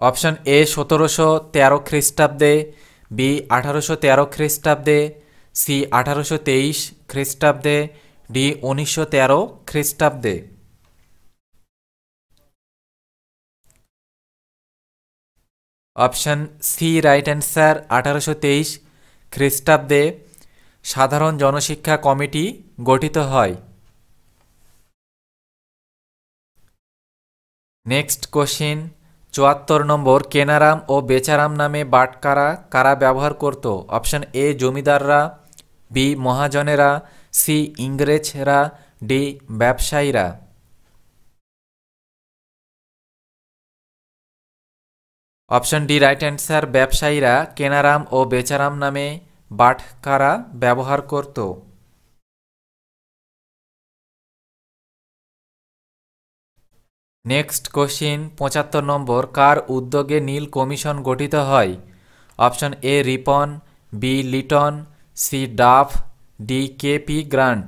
অপশন এ 1713 খ্রিস্টাব্দে, বি 1813 খ্রিস্টাব্দে, সি 1823 খ্রিস্টাব্দে, ডি 1913 খ্রিস্টাব্দে। অপশন সি রাইট অ্যান্সার, 1823 খ্রিস্টাব্দে সাধারণ জনশিক্ষা কমিটি গঠিত হয়। নেক্সট কোশ্চিন 74 নম্বর, কেনারাম ও বেচারাম নামে বাটখারা কারা ব্যবহার করত? অপশন এ জমিদাররা, বি মহাজনেরা, সি ইংরেজরা, ডি ব্যবসায়ীরা। অপশন ডি রাইট অ্যান্সার, ব্যবসায়ীরা কেনারাম ও বেচারাম নামে বাটখারা ব্যবহার করত। নেক্সট কোশ্চিন 75 নম্বর, কার উদ্যোগে নীল কমিশন গঠিত হয়? Option A Ripon, B Lytton, C Duff, D K P Grant.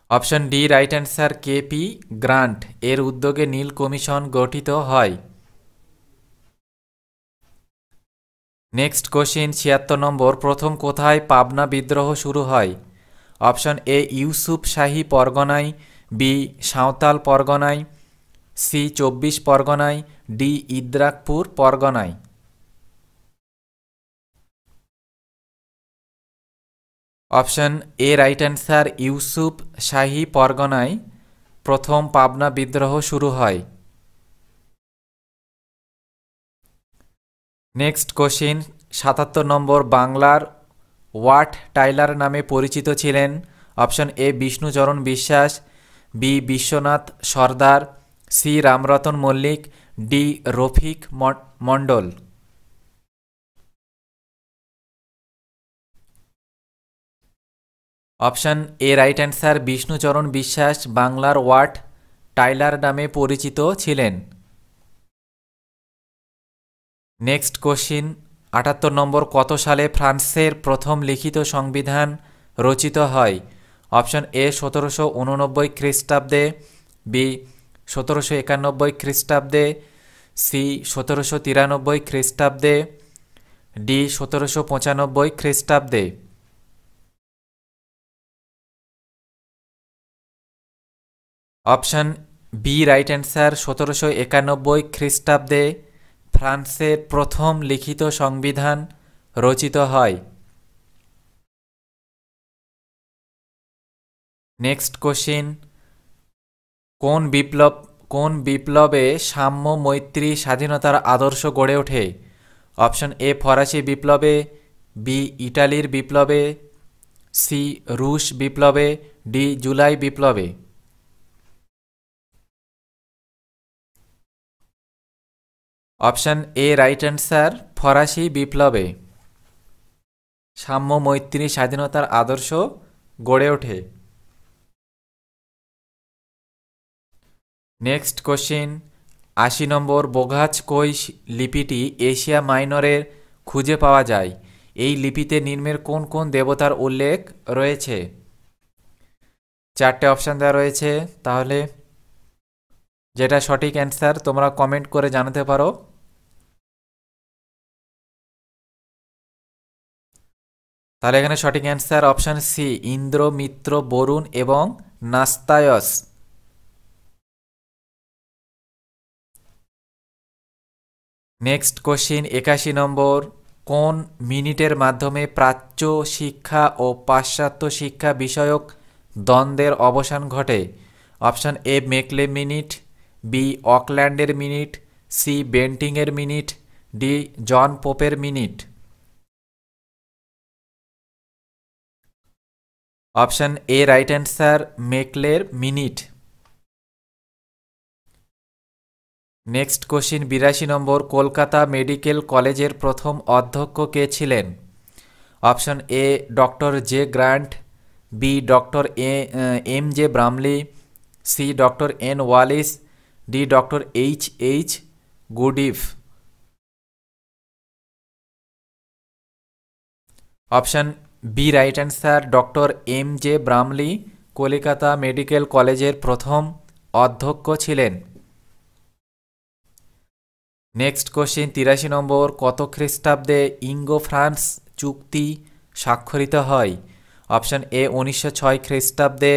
Option D right answer, K P Grant এর উদ্যোগে নীল কমিশন গঠিত হয়। নেক্সট কোশ্চিন 76 নম্বর, প্রথম কোথায় পাবনা বিদ্রোহ শুরু হয়? অপশন এ ইউসুফ শাহী পরগনায়, বি সাঁওতাল পরগনায়, সি 24 পরগনায়, ডি ইদ্রাকপুর পরগনায়। Option A right answer, Yusuf Shahi পরগনায় প্রথম পাবনা বিদ্রোহ শুরু হয়। নেক্সট কোশ্চিন 77 নম্বর, বাংলার ওয়াট টাইলার নামে পরিচিত ছিলেন? Option A Bishnucharan Biswas, B Biswanath Sardar, C Ramratan Mallick, D Rafiq Mandal. Option A right answer, Bishnucharan Biswas বাংলার ওয়াট টাইলার নামে পরিচিত ছিলেন। নেক্সট কোশ্চিন 78 নম্বর, কত সালে ফ্রান্সের প্রথম লিখিত সংবিধান রচিত হয়? অপশন এ 1789 খ্রিস্টাব্দে, বি 1791 খ্রিস্টাব্দে, সি 1793 খ্রিস্টাব্দে, ডি 1795 খ্রিস্টাব্দে। অপশন বি রাইট অ্যান্সার, 1791 খ্রিস্টাব্দে ফ্রান্সের প্রথম লিখিত সংবিধান রচিত হয়। নেক্সট কোশ্চিন, কোন বিপ্লবে সাম্য মৈত্রী স্বাধীনতার আদর্শ গড়ে ওঠে? অপশন এ ফরাসি বিপ্লবে, বি ইটালির বিপ্লবে, সি রুশ বিপ্লবে, ডি জুলাই বিপ্লবে। অপশন এ রাইট অ্যান্সার, ফরাসি বিপ্লবে সাম্য মৈত্রী স্বাধীনতার আদর্শ গড়ে ওঠে। নেক্সট কোশ্চিন 80 নম্বর, বোগাচ-কোই লিপিটি এশিয়া মাইনরের খুঁজে পাওয়া যায়। এই লিপিতে নিম্নের কোন কোন দেবতার উল্লেখ রয়েছে? 4টে অপশান দেওয়া রয়েছে, তাহলে যেটা সঠিক অ্যান্সার তোমরা কমেন্ট করে জানাতে পারো। তাহলে এখানে সঠিক অ্যান্সার অপশন সি, ইন্দ্র, মিত্র, বরুণ এবং নাস্তায়স। নেক্সট কোশ্চিন 81 নম্বর, কোন মিনিটের মাধ্যমে প্রাচ্য শিক্ষা ও পাশ্চাত্য শিক্ষা বিষয়ক দ্বন্দ্বের অবসান ঘটে? Option A Macaulay minute, B অকল্যান্ডের মিনিট, সি বেন্টিংয়ের মিনিট, ডি জন পোপের minute. Option A right answer, মেকলের minute. Next question 82 number, Kolkata medical কলেজের প্রথম অধ্যক্ষ কে ছিলেন? Option A doctor J Grant, B doctor M J Bramley, C doctor N Wallis, D doctor H Goodeve. Option B right answer, doctor M J Bramley Kolkata medical কলেজের প্রথম অধ্যক্ষ ছিলেন। Next question 83 নম্বর, কত খ্রিস্টাব্দে ইঙ্গো ফ্রান্স চুক্তি স্বাক্ষরিত হয়? অপশন এ 1906 খ্রিস্টাব্দে,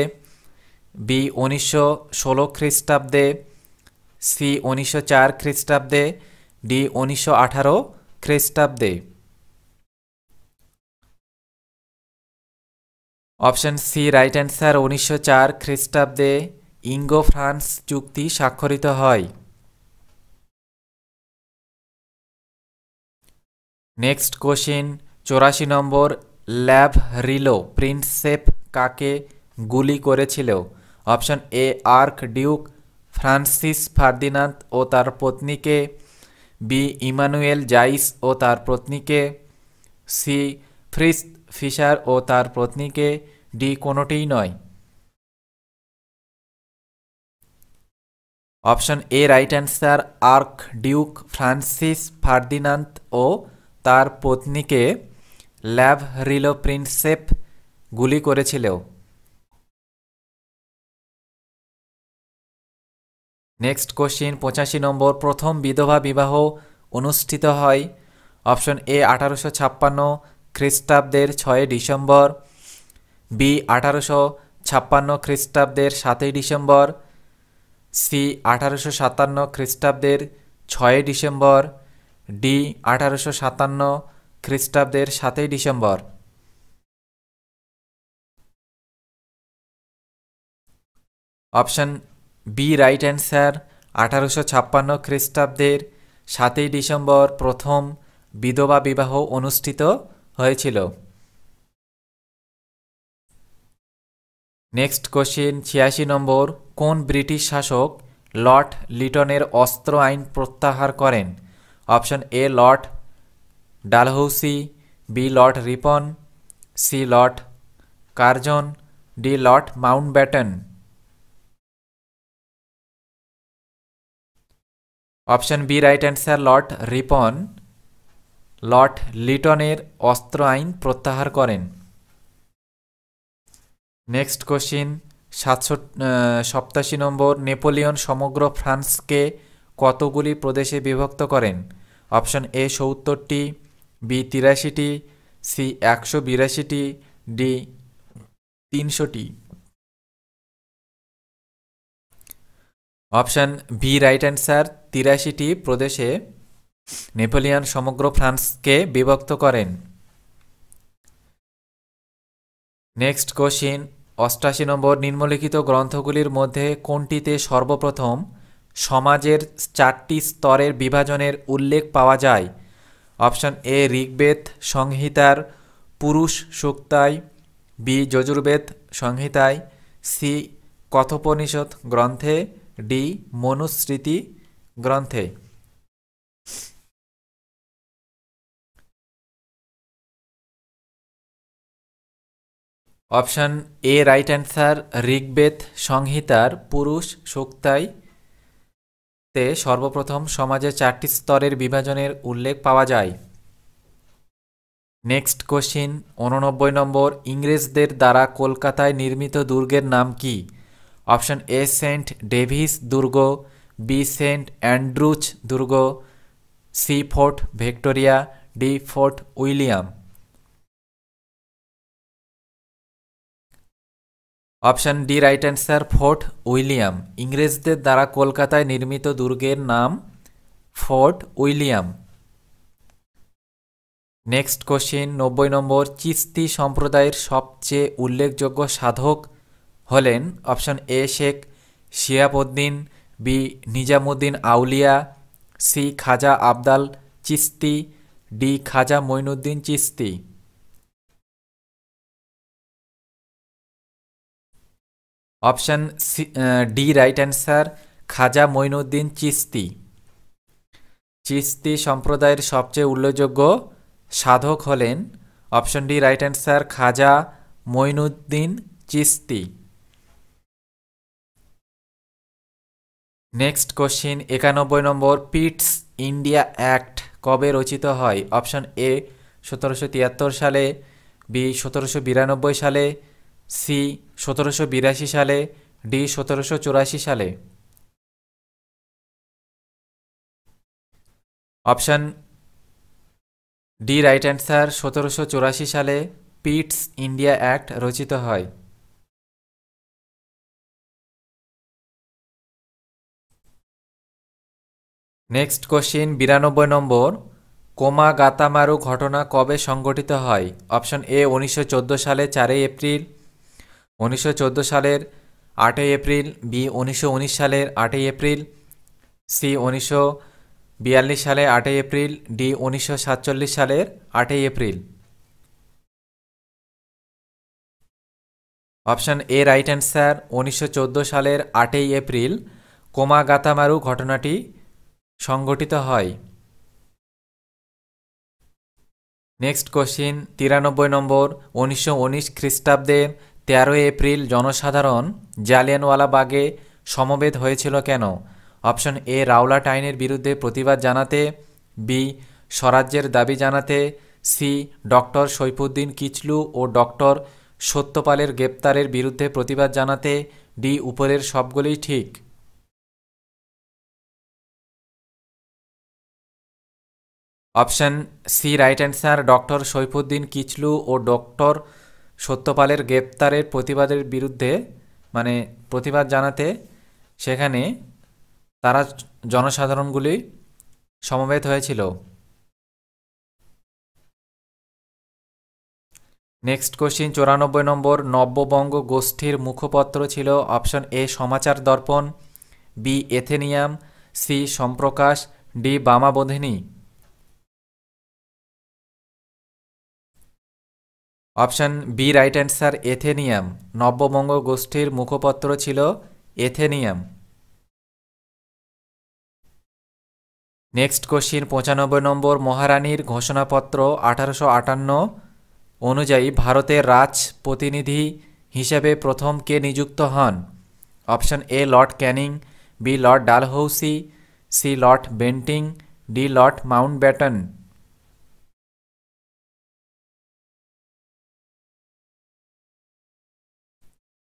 বি 1916 খ্রিস্টাব্দে, সি 1904 খ্রিস্টাব্দে, ডি 1918 খ্রিস্টাব্দে। অপশন সি রাইট অ্যান্সার, 1904 খ্রিস্টাব্দে ইঙ্গো ফ্রান্স চুক্তি স্বাক্ষরিত হয়। Next question 84 number, Gavrilo Princip কাকে গুলি করেছিল? Option A archduke Francis Ferdinand ও তার পত্নীকে, বি ইমানুয়েল জাইস ও তার পত্নীকে, সি ফ্রিস ফিশার ও তার পত্নীকে, ডি কোনোটিই নয়। Option A right answer, archduke Francis Ferdinand ও তার পত্নীকে ল্যাভ রিলো প্রিন্সেপ গুলি করেছিল। নেক্সট কোশ্চিন 85 নম্বর, প্রথম বিধবা বিবাহ অনুষ্ঠিত হয়? অপশন এ 1856 খ্রিস্টাব্দের 6 ডিসেম্বর, বি 1856 খ্রিস্টাব্দের 7 ডিসেম্বর, সি 1857 খ্রিস্টাব্দের 6 ডিসেম্বর, ডি 1857 খ্রিস্টাব্দের 7 December. Option B right answer, 1856 খ্রিস্টাব্দের 7 ডিসেম্বর প্রথম বিধবা বিবাহ অনুষ্ঠিত হয়েছিল। নেক্সট কোশ্চিন 86 নম্বর, কোন ব্রিটিশ শাসক লর্ড লিটনের অস্ত্র আইন প্রত্যাহার করেন? Option A Lord Dalhousie, B Lord Ripon, C Lord Curzon, D Lord Mountbatten. Option B right answer, Lord Ripon Lord লিটনের অস্ত্র আইন প্রত্যাহার করেন। নেক্সট কোশ্চিন 87 নম্বর, নেপোলিয়ন সমগ্র ফ্রান্সকে কতগুলি প্রদেশে বিভক্ত করেন? অপশন এ 70টি, বি 83টি, সি 182টি, ডি 300টি। অপশন বি রাইট অ্যান্সার, 83টি প্রদেশে নেপোলিয়ন সমগ্র ফ্রান্সকে বিভক্ত করেন। নেক্সট কোশ্চিন 88 নম্বর, নিম্নলিখিত গ্রন্থগুলির মধ্যে কোনটিতে সর্বপ্রথম সমাজের 4টি স্তরের বিভাজনের উল্লেখ পাওয়া যায়? অপশন এ ঋগ্বেদ সংহিতার পুরুষ সূক্তায়, বি যজুর্বেদ সংহিতায়, সি কথোপনিষদ গ্রন্থে, ডি মনুস্মৃতি গ্রন্থে। Option A right answer, Rigveda সংহিতার পুরুষ সূক্তায় তে সর্বপ্রথম সমাজের 4টি স্তরের বিভাজনের উল্লেখ পাওয়া যায়। নেক্সট কোশ্চিন 89 নম্বর, ইংরেজদের দ্বারা কলকাতায় নির্মিত দুর্গের নাম কি? অপশন এ সেন্ট ডেভিস দুর্গ, বি সেন্ট অ্যান্ড্রুজ দুর্গ, C Fort Victoria, D Fort William. Option D right answer Fort William. ইংরেজদের দ্বারা কলকাতায় নির্মিত দুর্গের নাম Fort William. Next question 90 number. Chishti সম্প্রদায়ের সবচেয়ে উল্লেখযোগ্য সাধক হলেন option A Sheikh Shihabuddin, B Nizamuddin Auliya, C Khwaja Abdal Chishti, D Khwaja Moinuddin Chishti. Option D right answer Khwaja Moinuddin Chishti. Chishti সম্প্রদায়ের সবচেয়ে উল্লেখযোগ্য সাধক হলেন option D right answer Khwaja Moinuddin Chishti. Next question 91 নম্বর। পিটস ইন্ডিয়া অ্যাক্ট কবে রচিত হয়? অপশন এ 1773 সালে, বি 1792 সালে, সি 1782 সালে, ডি 1784 সালে। অপশন ডি রাইট অ্যান্সার 1784 সালে পিটস ইন্ডিয়া অ্যাক্ট রচিত হয়। নেক্সট কোশ্চিন 92 নম্বর। কোমাগাতামারু ঘটনা কবে সংঘটিত হয়? অপশন এ 1914 সালে 4 এপ্রিল, 1914 সালের 8 এপ্রিল, বি 1919 সালের 8 এপ্রিল, সি 1942 সালে 8 এপ্রিল, ডি 1947 সালের 8 April. Option A right answer 1914 সালের 8 এপ্রিল কোমাগাতামারু ঘটনাটি সংঘটিত হয়। নেক্সট কোশ্চিন 93 নম্বর। 1919 খ্রিস্টাব্দে 13 এপ্রিল জনসাধারণ জালিয়ানওয়ালাবাগে সমবেত হয়েছিল কেন? অপশন এ রাওলাট আইনের বিরুদ্ধে প্রতিবাদ জানাতে, বি স্বরাজ্যের দাবি জানাতে, সি ডক্টর সৈফুদ্দিন কিচলু ও ডক্টর সত্যপালের গ্রেপ্তারের বিরুদ্ধে প্রতিবাদ জানাতে, ডি উপরের সবগুলোই ঠিক। Option C right answer doctor Saifuddin Kitchlew ও ডক্টর সত্যপালের গ্রেপ্তারের প্রতিবাদের বিরুদ্ধে মানে প্রতিবাদ জানাতে সেখানে তারা জনসাধারণগুলি সমবেত হয়েছিল। নেক্সট কোশ্চিন 94 নম্বর। নব্যবঙ্গ গোষ্ঠীর মুখপত্র ছিল option A Samachar Darpan, B Athenaeum, C Samprakash, D Bamabodhini. Option B right answer Athenaeum. নব্যবঙ্গ গোষ্ঠীর মুখপত্র ছিল এথেনিয়াম। নেক্সট কোশ্চিন 95 নম্বর। মহারানীর ঘোষণাপত্র 1858 অনুযায়ী ভারতের রাজ প্রতিনিধি হিসেবে প্রথম কে নিযুক্ত হন? Option A lord Canning, B lord Dalhousie, C lord Bentinck, D Lord Mountbatten.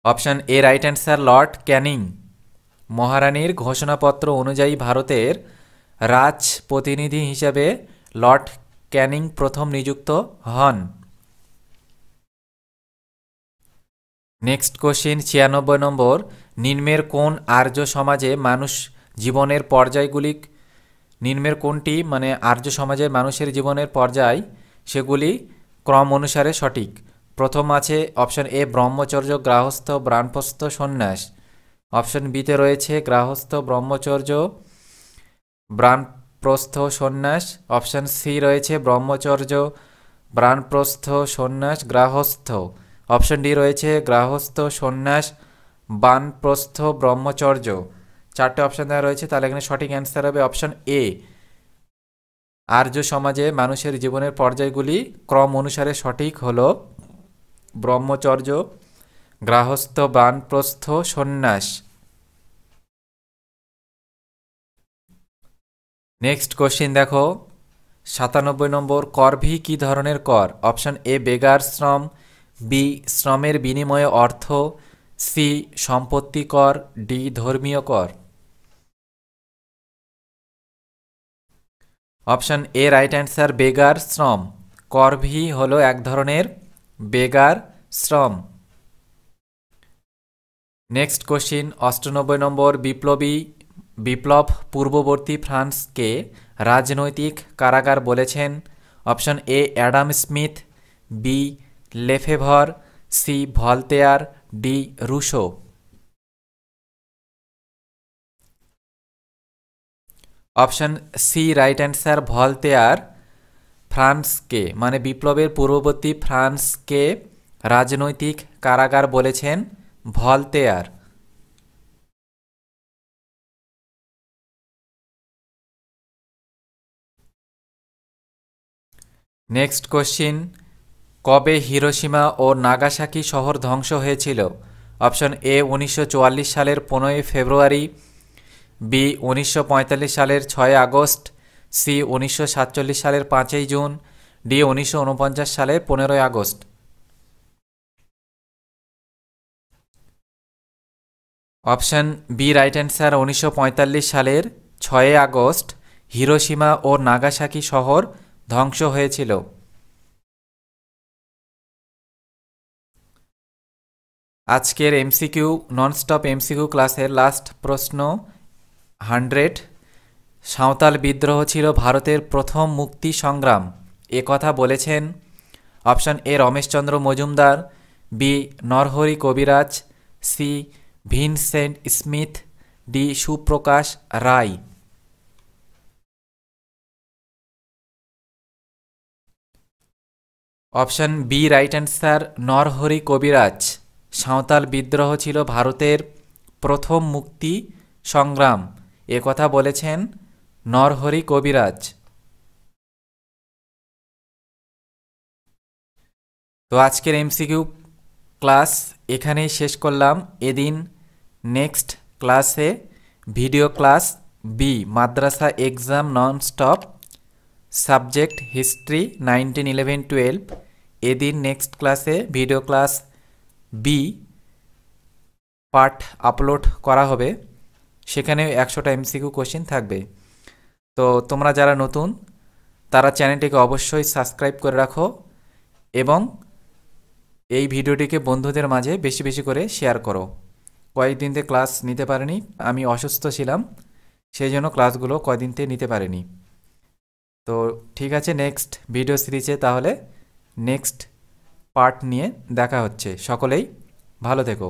Option A right answer lord Canning. মহারানীর ঘোষণাপত্র অনুযায়ী ভারতের রাজ প্রতিনিধি হিসেবে লর্ড ক্যানিং প্রথম নিযুক্ত হন। নেক্সট কোশ্চিন 96 নম্বর। নিম্নের কোন আর্য সমাজে মানুষ জীবনের পর্যায়গুলি নিম্নের কোনটি আর্য সমাজের মানুষের জীবনের পর্যায় সেগুলি ক্রম অনুসারে সঠিক? প্রথম আছে অপশন এ ব্রহ্মচর্য, গার্হস্থ্য, বানপ্রস্থ, সন্ন্যাস। অপশন বিতে রয়েছে গার্হস্থ্য, ব্রহ্মচর্য, বানপ্রস্থ, সন্ন্যাস। অপশন সি রয়েছে ব্রহ্মচর্য, বানপ্রস্থ, সন্ন্যাস, গার্হস্থ্য। অপশন ডি রয়েছে গার্হস্থ্য, সন্ন্যাস, বানপ্রস্থ, ব্রহ্মচর্য। চারটে অপশন দেওয়া রয়েছে, তাহলে এখানে সঠিক অ্যান্সার হবে অপশন এ। আর্য সমাজে মানুষের জীবনের পর্যায়গুলি ক্রম অনুসারে সঠিক হলো ব্রহ্মচর্য, গার্হস্থ্য, বানপ্রস্থ, সন্ন্যাস। নেক্সট কোশ্চিন দেখো 97 নম্বর। করভি কি ধরনের কর? অপশন এ বেগার শ্রম, বি শ্রমের বিনিময়ে অর্থ, সি সম্পত্তি কর, ডি ধর্মীয় কর। অপশন এ রাইট অ্যান্সার বেগার শ্রম। করভি হলো এক ধরনের বেগার শ্রম। নেক্সট কোশ্চিন 98 নম্বর, বিপ্লব পূর্ববর্তী ফ্রান্সকে রাজনৈতিক কারাগার বলেছেন? Option A Adam Smith, B Lefebvre, C Voltaire, D Rousseau. Option C right answer, Voltaire ফ্রান্সকে মানে বিপ্লবের পূর্ববর্তী ফ্রান্সকে রাজনৈতিক কারাগার বলেছেন ভলতেয়ার। নেক্সট কোশ্চিন, কবে হিরোশিমা ও নাগাসাকি শহর ধ্বংস হয়েছিল? অপশন এ 1944 সালের 15 ফেব্রুয়ারি, বি 1945 সালের 6 আগস্ট, সি 1947 সালের 5 জুন, ডি 1949 সালের 15 August. Option B right answer, 1945 সালের 6 আগস্ট হিরোশিমা ও নাগাসাকি শহর ধ্বংস হয়েছিল। আজকের এমসিকিউ ননস্টপ এমসিকিউ ক্লাসের লাস্ট প্রশ্ন 100, সাঁওতাল বিদ্রোহ ছিল ভারতের প্রথম মুক্তি সংগ্রাম এ কথা বলেছেন? Option A Rameshchandra Majumdar, B Narahari Kabiraj, C Vincent Smith, D Suprakash Roy. Option B right answer, Narahari Kabiraj. Santhal বিদ্রোহ ছিল ভারতের প্রথম মুক্তি সংগ্রাম এ কথা বলেছেন নরহরি কবিরাজ। তো আজকের এমসিকিউ ক্লাস এখানেই শেষ করলাম। এদিন নেক্সট ক্লাসে ভিডিও ক্লাস বি মাদ্রাসা এক্সাম ননস্টপ সাবজেক্ট হিস্ট্রি 19, 11, 12 এদিন নেক্সট ক্লাসে video class B part upload করা হবে, সেখানে 100টা এমসিকিউ কোশ্চেন থাকবে। তো তোমরা যারা নতুন তারা চ্যানেলটিকে অবশ্যই সাবস্ক্রাইব করে রাখো এবং এই ভিডিওটিকে বন্ধুদের মাঝে বেশি বেশি করে শেয়ার করো। কয়েকদিন থেকে ক্লাস নিতে পারিনি, আমি অসুস্থ ছিলাম, সেই জন্য ক্লাসগুলো কয়েকদিন থেকে নিতে পারিনি। তো ঠিক আছে, নেক্সট ভিডিও সিরিজে তাহলে নেক্সট পার্ট নিয়ে দেখা হচ্ছে। সকলেই ভালো থেকো।